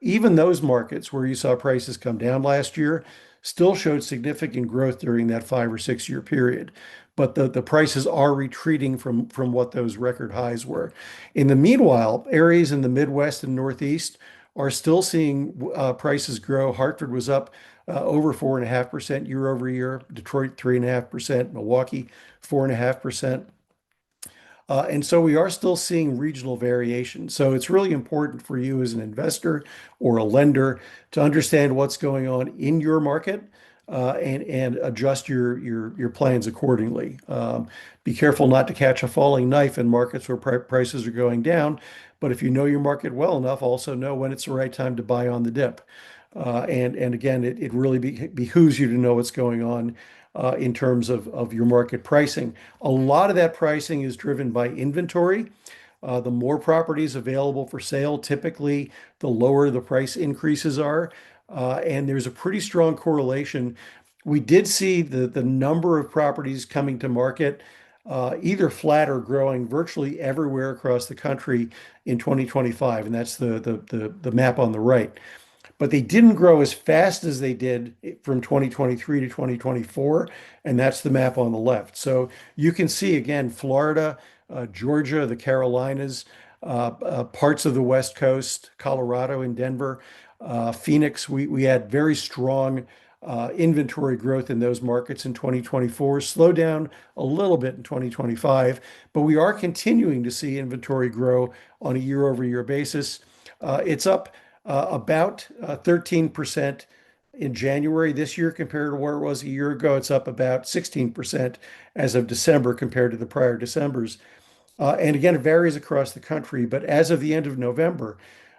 even those markets where you saw prices come down last year still showed significant growth during that 5 or 6 year period. But the prices are retreating from what those record highs were. In the meanwhile, areas in the Midwest and Northeast are still seeing prices grow. Hartford was up over 4.5% year over year, Detroit 3.5%, Milwaukee 4.5%. And so we are still seeing regional variation. So it's really important for you as an investor or a lender to understand what's going on in your market, and adjust your plans accordingly. Be careful not to catch a falling knife in markets where prices are going down. But if you know your market well enough, also know when it's the right time to buy on the dip. And again, it really behooves you to know what's going on in terms of your market pricing. A lot of that pricing is driven by inventory. The more properties available for sale, typically the lower the price increases are. And there's a pretty strong correlation. We did see the number of properties coming to market either flat or growing virtually everywhere across the country in 2025, and that's the map on the right. But they didn't grow as fast as they did from 2023 to 2024, and that's the map on the left. So you can see again, Florida, Georgia, the Carolinas, parts of the West Coast, Colorado and Denver, Phoenix. We had very strong inventory growth in those markets in 2024, slowed down a little bit in 2025, but we are continuing to see inventory grow on a year-over-year basis. It's up about 13% in January this year compared to where it was a year ago. It's up about 16% as of December compared to the prior Decembers. And again, it varies across the country, but as of the end of November,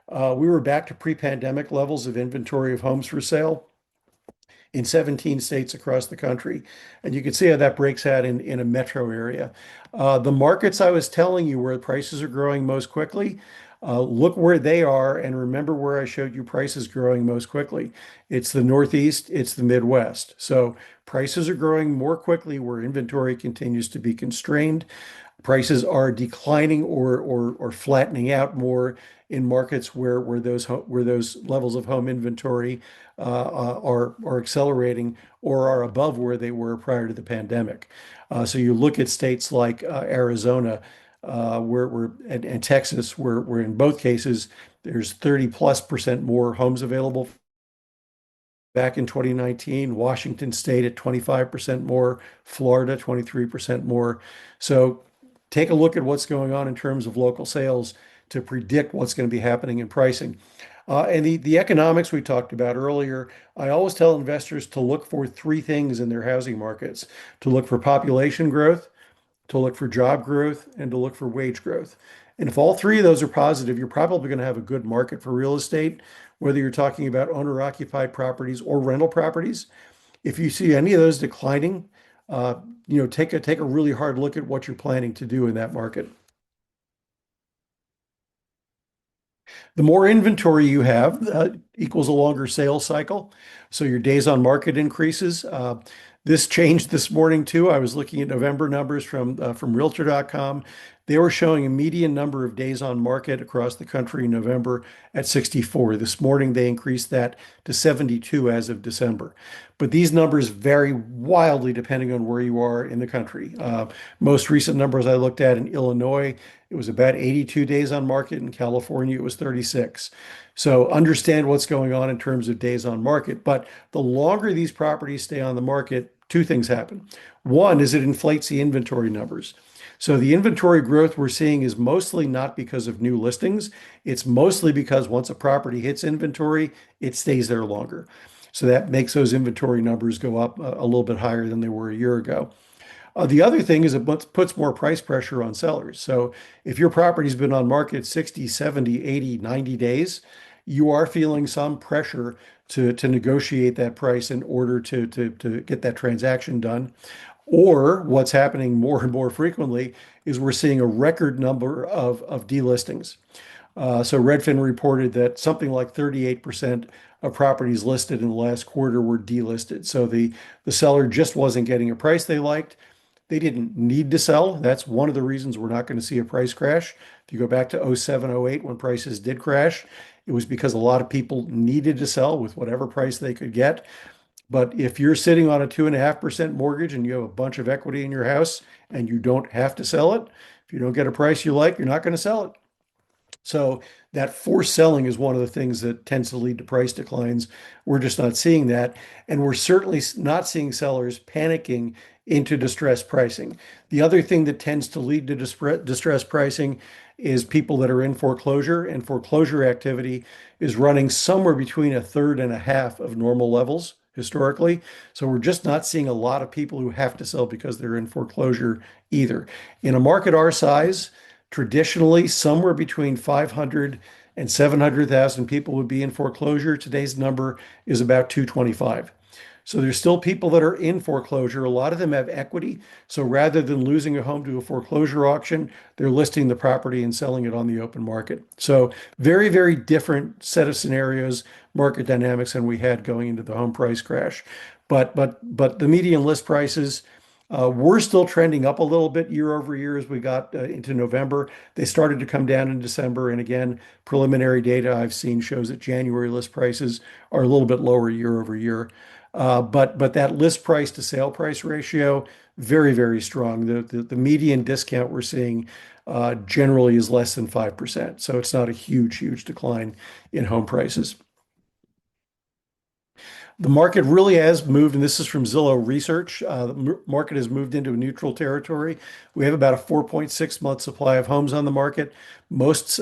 we were back to pre-pandemic levels of inventory of homes for sale in 17 states across the country. And you can see how that breaks out in a metro area. The markets I was telling you where prices are growing most quickly, look where they are and remember where I showed you prices growing most quickly. It's the Northeast, it's the Midwest. So prices are growing more quickly where inventory continues to be constrained. Prices are declining or flattening out more in markets where those levels of home inventory are accelerating or are above where they were prior to the pandemic. So you look at states like Arizona, and Texas, where in both cases there's 30+% more homes available back in 2019, Washington State at 25% more, Florida 23% more. So take a look at what's going on in terms of local sales to predict what's going to be happening in pricing. And the economics we talked about earlier, I always tell investors to look for three things in their housing markets: to look for population growth, to look for job growth, and to look for wage growth. And if all three of those are positive, you're probably going to have a good market for real estate, whether you're talking about owner-occupied properties or rental properties. If you see any of those declining, uh, take a really hard look at what you're planning to do in that market. The more inventory you have equals a longer sales cycle. So your days on market increases. This changed this morning too. I was looking at November numbers from Realtor.com. They were showing a median number of days on market across the country in November at 64. This morning they increased that to 72 as of December. But these numbers vary wildly depending on where you are in the country. Most recent numbers I looked at in Illinois, it was about 82 days on market. In California, it was 36. So understand what's going on in terms of days on market. But the longer these properties stay on the market, two things happen. One is it inflates the inventory numbers. So the inventory growth we're seeing is mostly not because of new listings. It's mostly because once a property hits inventory, it stays there longer. So that makes those inventory numbers go up a little bit higher than they were a year ago. The other thing is it puts more price pressure on sellers. So if your property's been on market 60, 70, 80, 90 days, you are feeling some pressure to negotiate that price in order to get that transaction done. Or what's happening more and more frequently is we're seeing a record number of delistings. So Redfin reported that something like 38% of properties listed in the last quarter were delisted. So the seller just wasn't getting a price they liked. They didn't need to sell. That's one of the reasons we're not going to see a price crash. If you go back to 07, 08, when prices did crash, it was because a lot of people needed to sell with whatever price they could get. But if you're sitting on a 2.5% mortgage and you have a bunch of equity in your house and you don't have to sell it, if you don't get a price you like, you're not going to sell it. So that forced selling is one of the things that tends to lead to price declines. We're just not seeing that. And we're certainly not seeing sellers panicking into distressed pricing. The other thing that tends to lead to distressed pricing is people that are in foreclosure, and foreclosure activity is running somewhere between a third and a half of normal levels historically. So we're just not seeing a lot of people who have to sell because they're in foreclosure either. In a market our size, traditionally, somewhere between 500 and 700,000 people would be in foreclosure. Today's number is about 225. So there's still people that are in foreclosure. A lot of them have equity. So rather than losing a home to a foreclosure auction, they're listing the property and selling it on the open market. So very, very different set of scenarios, market dynamics than we had going into the home price crash. But the median list prices were still trending up a little bit year over year as we got into November. They started to come down in December. And again, preliminary data I've seen shows that January list prices are a little bit lower year over year. But that list price to sale price ratio, very, very strong. The median discount we're seeing generally is less than 5%. So it's not a huge, huge decline in home prices. The market really has moved, and this is from Zillow Research. The market has moved into a neutral territory. We have about a 4.6 month supply of homes on the market. Most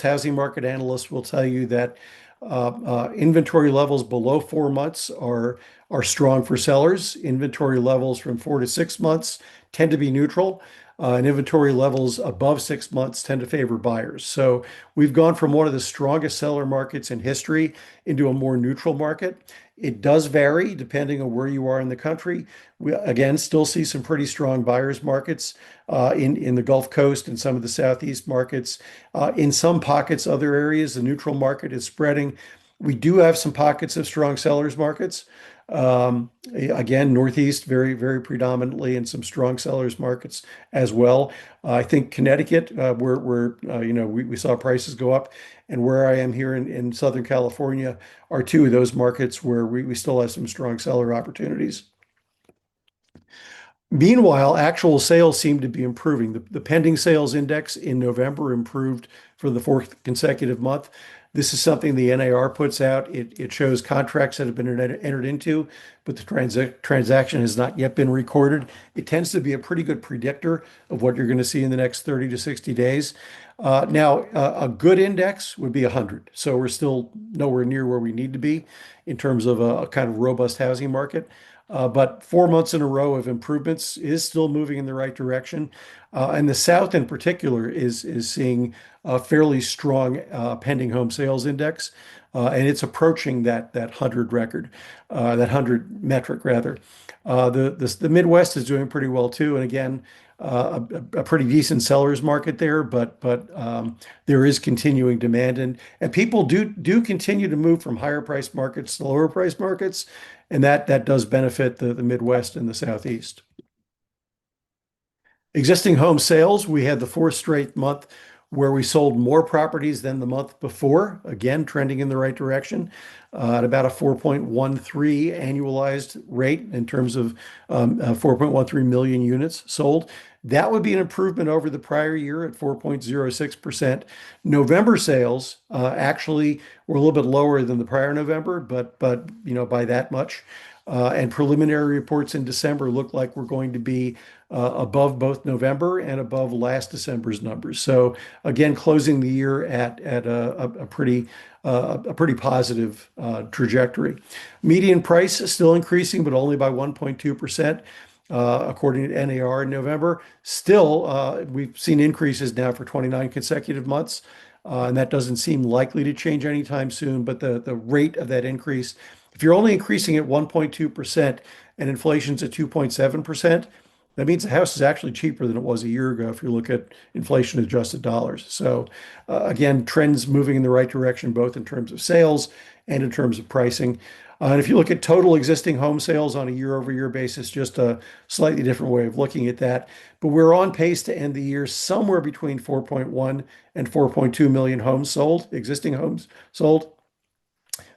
housing market analysts will tell you that inventory levels below 4 months are strong for sellers. Inventory levels from 4 to 6 months tend to be neutral. And inventory levels above 6 months tend to favor buyers. So we've gone from one of the strongest seller markets in history into a more neutral market. It does vary depending on where you are in the country. We again still see some pretty strong buyers markets in the Gulf Coast and some of the Southeast markets. In some pockets, other areas, the neutral market is spreading. We do have some pockets of strong sellers markets. Again, Northeast very, very predominantly, and some strong sellers markets as well. I think Connecticut, where we saw prices go up, and where I am here in Southern California are two of those markets where we still have some strong seller opportunities. Meanwhile, actual sales seem to be improving. The pending sales index in November improved for the fourth consecutive month. This is something the NAR puts out. It shows contracts that have been entered into, but the transaction has not yet been recorded. It tends to be a pretty good predictor of what you're going to see in the next 30 to 60 days. Now, a good index would be 100. So we're still nowhere near where we need to be in terms of a kind of robust housing market. But 4 months in a row of improvements is still moving in the right direction. And the South in particular is seeing a fairly strong pending home sales index. And it's approaching that 100 record, that 100 metric rather. The Midwest is doing pretty well too. And again, a pretty decent sellers market there, but there is continuing demand, and people do continue to move from higher price markets to lower price markets, and that does benefit the Midwest and the Southeast. Existing home sales, we had the fourth straight month where we sold more properties than the month before, again, trending in the right direction, at about a 4.13 annualized rate in terms of 4.13 million units sold. That would be an improvement over the prior year at 4.06%. November sales actually were a little bit lower than the prior November, but by that much. And preliminary reports in December look like we're going to be above both November and above last December's numbers. So again, closing the year at a pretty positive trajectory. Median price is still increasing, but only by 1.2%. According to NAR in November. Still, we've seen increases now for 29 consecutive months, and that doesn't seem likely to change anytime soon. But the rate of that increase, if you're only increasing at 1.2% and inflation's at 2.7%, that means the house is actually cheaper than it was a year ago if you look at inflation adjusted dollars. So again, trends moving in the right direction, both in terms of sales and in terms of pricing. And if you look at total existing home sales on a year-over-year basis, just a slightly different way of looking at that. But we're on pace to end the year somewhere between 4.1 and 4.2 million homes sold, existing homes sold.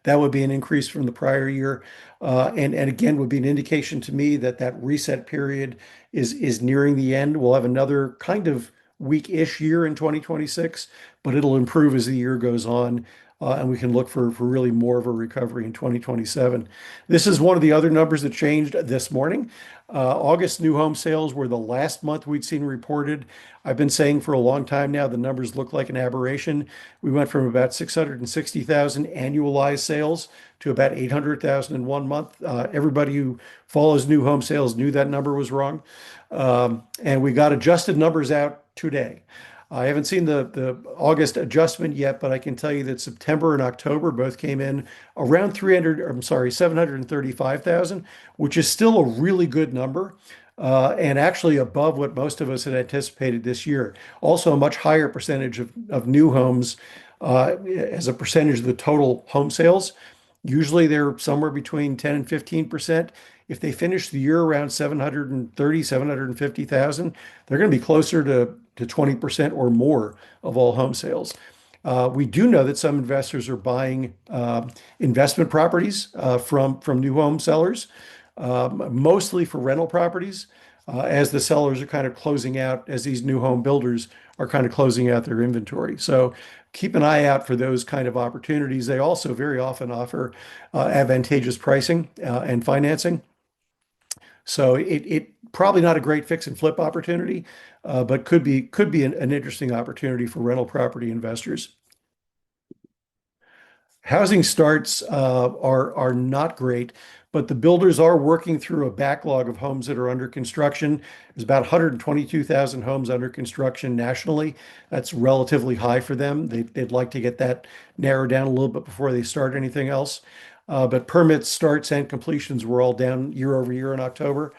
That would be an increase from the prior year. And again, would be an indication to me that that reset period is nearing the end. We'll have another kind of weak-ish year in 2026, but it'll improve as the year goes on. And we can look for really more of a recovery in 2027. This is one of the other numbers that changed this morning. August new home sales were the last month we'd seen reported. I've been saying for a long time now the numbers look like an aberration. We went from about 660,000 annualized sales to about 800,000 in 1 month. Everybody who follows new home sales knew that number was wrong. And we got adjusted numbers out today. I haven't seen the August adjustment yet, but I can tell you that September and October both came in around 300, I'm sorry, 735,000, which is still a really good number. And actually above what most of us had anticipated this year. Also, a much higher percentage of new homes as a percentage of the total home sales. Usually they're somewhere between 10 and 15%. If they finish the year around 730, 750,000, they're going to be closer to 20% or more of all home sales. We do know that some investors are buying investment properties from new home sellers, mostly for rental properties, as the sellers are kind of closing out, as these new home builders are kind of closing out their inventory. So keep an eye out for those kind of opportunities. They also very often offer advantageous pricing and financing. So it probably not a great fix and flip opportunity, but could be an interesting opportunity for rental property investors. Housing starts are not great, but the builders are working through a backlog of homes that are under construction. There's about 122,000 homes under construction nationally. That's relatively high for them. They'd like to get that narrowed down a little bit before they start anything else. But permits, starts, and completions were all down year over year in October.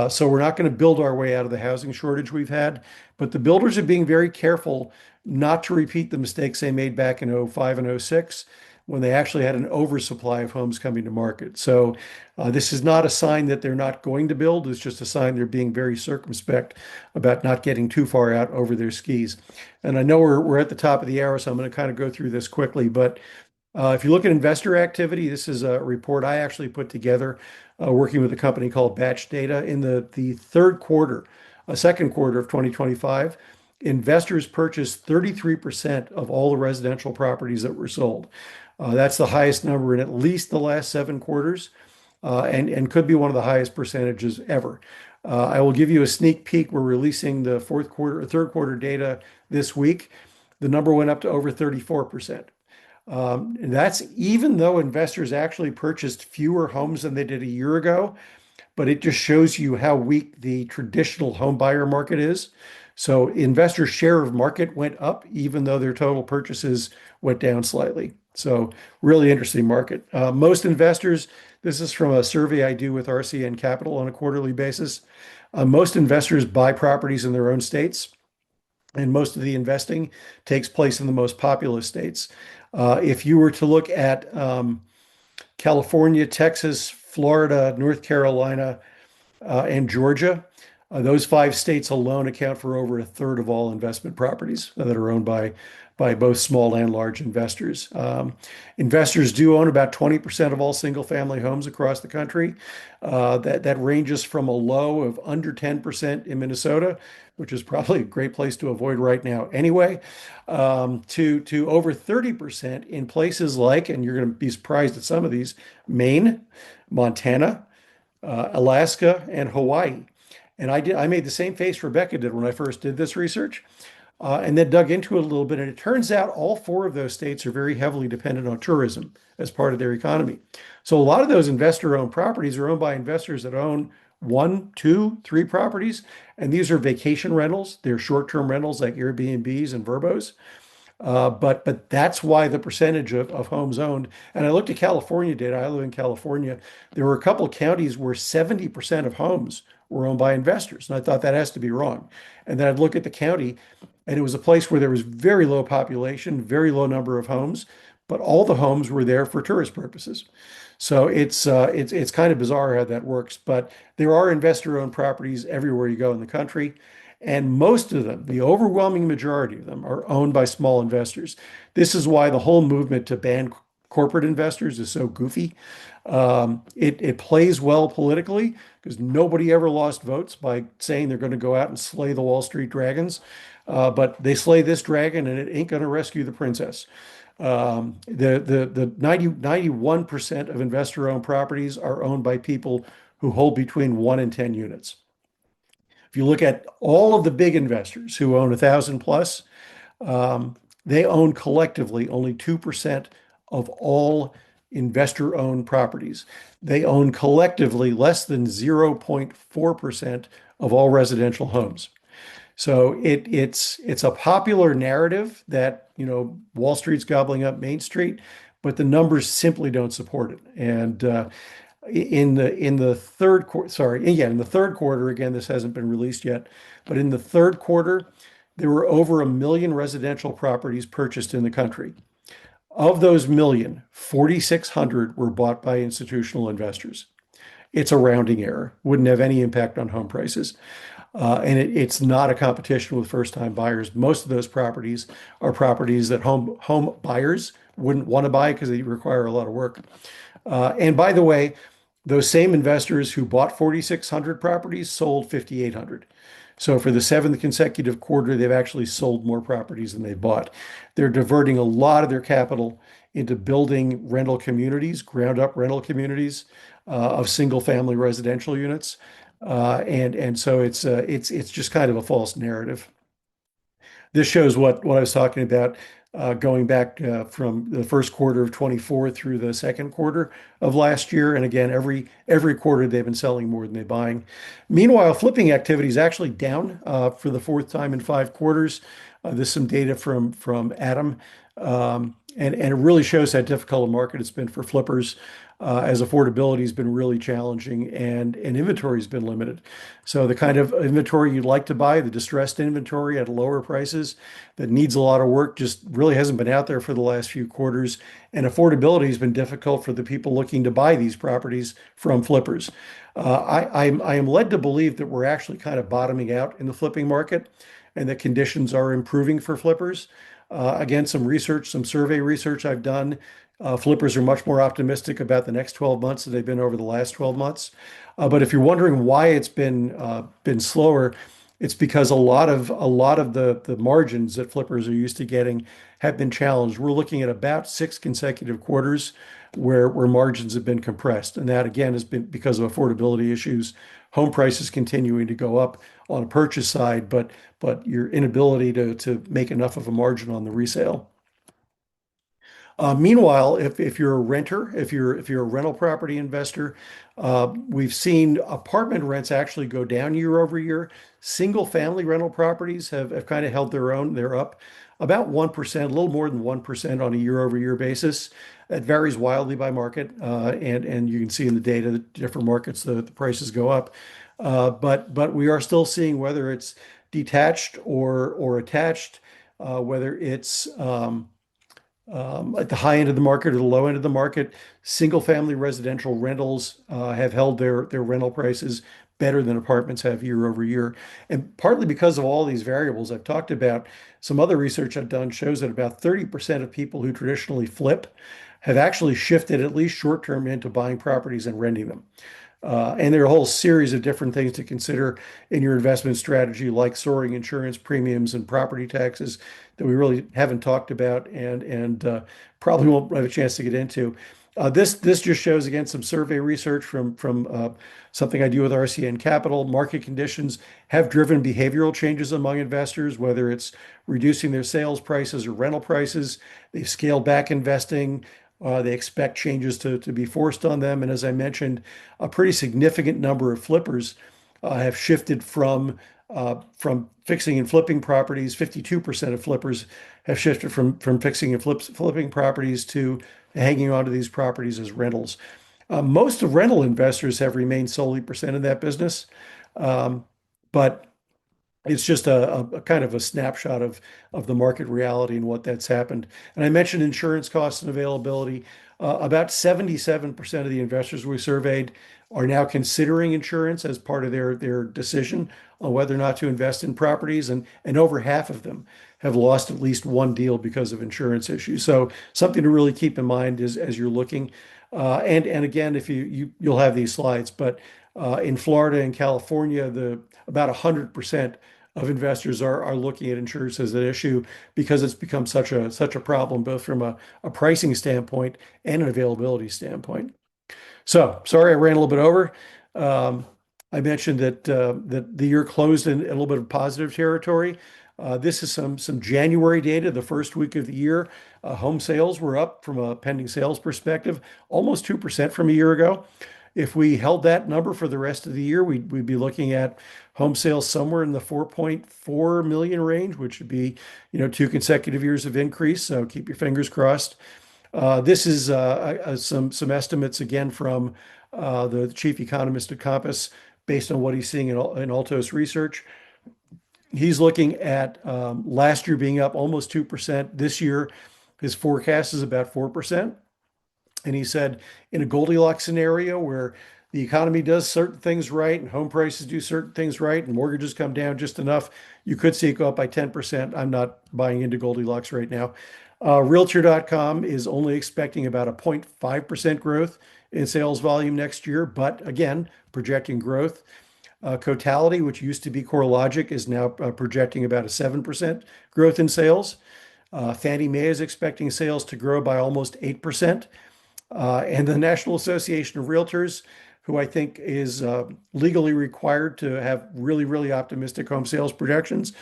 So we're not going to build our way out of the housing shortage we've had. But the builders are being very careful not to repeat the mistakes they made back in '05 and '06 when they actually had an oversupply of homes coming to market. So this is not a sign that they're not going to build. It's just a sign they're being very circumspect about not getting too far out over their skis. And I know we're at the top of the hour, so I'm going to kind of go through this quickly. But if you look at investor activity, this is a report I actually put together working with a company called Batch Data. In the third quarter, second quarter of 2025, investors purchased 33% of all the residential properties that were sold. That's the highest number in at least the last 7 quarters, and could be one of the highest percentages ever. I will give you a sneak peek. We're releasing the third quarter data this week. The number went up to over 34%. And that's even though investors actually purchased fewer homes than they did a year ago, but it just shows you how weak the traditional home buyer market is. So investor share of market went up, even though their total purchases went down slightly. So really interesting market. Most investors, this is from a survey I do with RCN Capital on a quarterly basis. Most investors buy properties in their own states, and most of the investing takes place in the most populous states. If you were to look at California, Texas, Florida, North Carolina, and Georgia, those 5 states alone account for over a third of all investment properties that are owned by both small and large investors. Investors do own about 20% of all single-family homes across the country. That ranges from a low of under 10% in Minnesota, which is probably a great place to avoid right now anyway, to over 30% in places like, and you're going to be surprised at some of these, Maine, Montana, Alaska, and Hawaii. And I made the same face Rebecca did when I first did this research, and then dug into it a little bit. And it turns out all 4 of those states are very heavily dependent on tourism as part of their economy. So a lot of those investor-owned properties are owned by investors that own 1, 2, 3 properties. And these are vacation rentals. They're short-term rentals like Airbnbs and Verbos. But that's why the percentage of homes owned. And I looked at California data. I live in California. There were a couple of counties where 70% of homes were owned by investors. And I thought that has to be wrong. And then I'd look at the county, and it was a place where there was very low population, very low number of homes, but all the homes were there for tourist purposes. So it's kind of bizarre how that works. But there are investor-owned properties everywhere you go in the country. And most of them, the overwhelming majority of them, are owned by small investors. This is why the whole movement to ban corporate investors is so goofy. It plays well politically because nobody ever lost votes by saying they're going to go out and slay the Wall Street dragons. But they slay this dragon and it ain't going to rescue the princess. The 91% of investor-owned properties are owned by people who hold between 1 and 10 units. If you look at all of the big investors who own 1,000 plus, they own collectively only 2% of all investor-owned properties. They own collectively less than 0.4% of all residential homes. So it's a popular narrative that, Wall Street's gobbling up Main Street, but the numbers simply don't support it. And in the third quarter, sorry, yeah, in the third quarter, again, this hasn't been released yet, but in the third quarter, there were over 1 million residential properties purchased in the country. Of those million, 4,600 were bought by institutional investors. It's a rounding error, wouldn't have any impact on home prices. And it's not a competition with first-time buyers. Most of those properties are properties that home buyers wouldn't want to buy because they require a lot of work. And by the way, those same investors who bought 4,600 properties sold 5,800. So for the seventh consecutive quarter, they've actually sold more properties than they bought. They're diverting a lot of their capital into building rental communities, ground up rental communities of single family residential units. And so it's just kind of a false narrative. This shows what I was talking about, going back from the first quarter of 24 through the second quarter of last year. And again, every quarter they've been selling more than they're buying. Meanwhile, flipping activity is actually down for the fourth time in 5 quarters. There's some data from Adam, and it really shows how difficult a market it's been for flippers, as affordability has been really challenging and inventory has been limited. So the kind of inventory you'd like to buy, the distressed inventory at lower prices that needs a lot of work, just really hasn't been out there for the last few quarters. And affordability has been difficult for the people looking to buy these properties from flippers. I am led to believe that we're actually kind of bottoming out in the flipping market and that conditions are improving for flippers. Again, some survey research I've done. Flippers are much more optimistic about the next 12 months than they've been over the last 12 months. But if you're wondering why it's been slower, it's because a lot of the margins that flippers are used to getting have been challenged. We're looking at about 6 consecutive quarters where margins have been compressed, and that again has been because of affordability issues. Home prices continuing to go up on a purchase side, but your inability to make enough of a margin on the resale. Meanwhile, if you're a renter, if you're a rental property investor, we've seen apartment rents actually go down year over year. Single family rental properties have kind of held their own. They're up about 1%, a little more than 1% on a year over year basis. It varies wildly by market, and you can see in the data that different markets the prices go up. But we are still seeing, whether it's detached or attached, whether it's at the high end of the market or the low end of the market, single family residential rentals have held their rental prices better than apartments have year over year. And partly because of all these variables I've talked about, some other research I've done shows that about 30% of people who traditionally flip have actually shifted at least short term into buying properties and renting them. And there are a whole series of different things to consider in your investment strategy, like soaring insurance premiums and property taxes that we really haven't talked about and probably won't have a chance to get into. This just shows again some survey research from something I do with RCN Capital. Market conditions have driven behavioral changes among investors, whether it's reducing their sales prices or rental prices. They've scaled back investing. They expect changes to be forced on them. And as I mentioned, a pretty significant number of flippers have shifted from fixing and flipping properties. 52% of flippers have shifted from fixing and flipping properties to hanging on to these properties as rentals. Most of rental investors have remained solely percent in that business, but it's just a kind of a snapshot of the market reality and what that's happened. And I mentioned insurance costs and availability. About 77% of the investors we surveyed are now considering insurance as part of their decision on whether or not to invest in properties, and over half of them have lost at least one deal because of insurance issues. So something to really keep in mind as you're looking. And again, if you'll have these slides, but in Florida and California, about 100% of investors are looking at insurance as an issue because it's become such a problem, both from a pricing standpoint and an availability standpoint. So sorry, I ran a little bit over. I mentioned that the year closed in a little bit of positive territory. This is some January data, the first week of the year. Home sales were up from a pending sales perspective, almost 2% from a year ago. If we held that number for the rest of the year, we'd be looking at home sales somewhere in the 4.4 million range, which would be, 2 consecutive years of increase. So keep your fingers crossed. This is some estimates again from the chief economist at Compass based on what he's seeing in Altos research. He's looking at last year being up almost 2%. This year, his forecast is about 4%. And he said in a Goldilocks scenario where the economy does certain things right and home prices do certain things right and mortgages come down just enough, you could see it go up by 10%. I'm not buying into Goldilocks right now. Realtor.com is only expecting about a 0.5% growth in sales volume next year, but again, projecting growth. Cotality, which used to be CoreLogic, is now projecting about a 7% growth in sales. Fannie Mae is expecting sales to grow by almost 8%. And the National Association of Realtors, who I think is legally required to have really, really optimistic home sales projections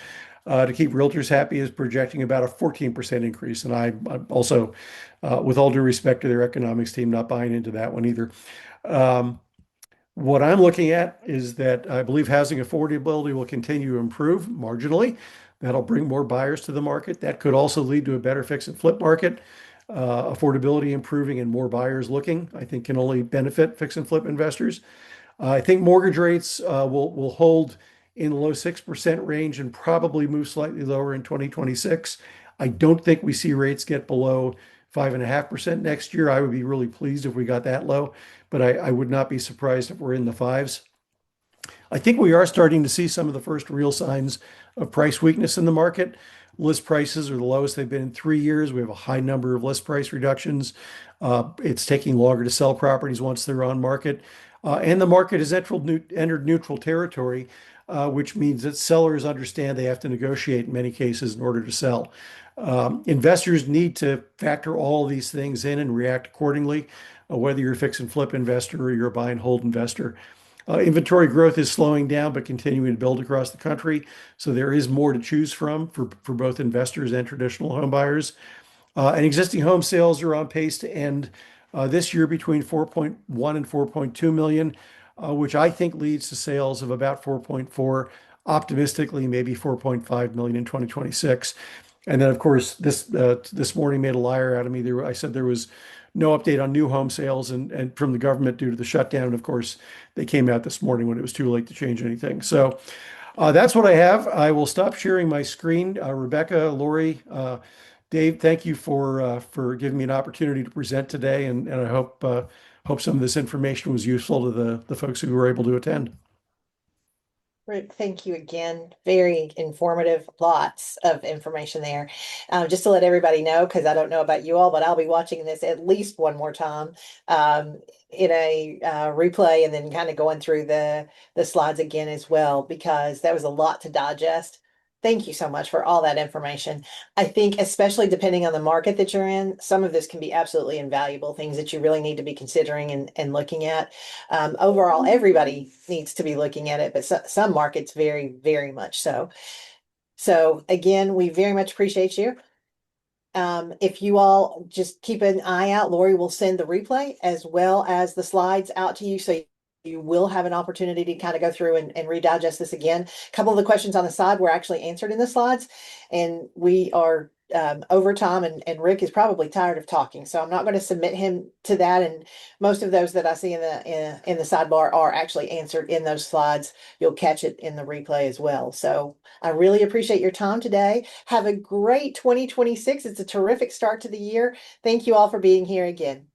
to keep realtors happy, is projecting about a 14% increase. And I'm also, with all due respect to their economics team, not buying into that one either. What I'm looking at is that I believe housing affordability will continue to improve marginally. That'll bring more buyers to the market. That could also lead to a better fix and flip market. Affordability improving and more buyers looking, I think, can only benefit fix and flip investors. I think mortgage rates will hold in the low 6% range and probably move slightly lower in 2026. I don't think we see rates get below 5.5% next year. I would be really pleased if we got that low, but I would not be surprised if we're in the fives. I think we are starting to see some of the first real signs of price weakness in the market. List prices are the lowest they've been in 3 years. We have a high number of list price reductions. It's taking longer to sell properties once they're on market. And the market has entered neutral territory, which means that sellers understand they have to negotiate in many cases in order to sell. Investors need to factor all of these things in and react accordingly, whether you're a fix and flip investor or you're a buy and hold investor. Inventory growth is slowing down, but continuing to build across the country. So there is more to choose from for both investors and traditional home buyers. And existing home sales are on pace to end this year between 4.1 and 4.2 million, which I think leads to sales of about 4.4, optimistically, maybe 4.5 million in 2026. And then, of course, this morning made a liar out of me. I said there was no update on new home sales and from the government due to the shutdown. And of course, they came out this morning when it was too late to change anything. So that's what I have. I will stop sharing my screen. Rebecca, Lori, Dave, thank you for giving me an opportunity to present today. And I hope some of this information was useful to the folks who were able to attend. Rick, thank you again. Very informative, lots of information there. Just to let everybody know, because I don't know about you all, but I'll be watching this at least one more time in a replay and then kind of going through the slides again as well, because that was a lot to digest. Thank you so much for all that information. I think, especially depending on the market that you're in, some of this can be absolutely invaluable, things that you really need to be considering and looking at. Overall, everybody needs to be looking at it, but some markets very, very much so. So again, we very much appreciate you. If you all just keep an eye out, Lori will send the replay as well as the slides out to you. So you will have an opportunity to kind of go through and redigest this again. A couple of the questions on the side were actually answered in the slides, and we are over time, and Rick is probably tired of talking, so I'm not going to submit him to that. And most of those that I see in the sidebar are actually answered in those slides. You'll catch it in the replay as well. So I really appreciate your time today. Have a great 2026. It's a terrific start to the year. Thank you all for being here again.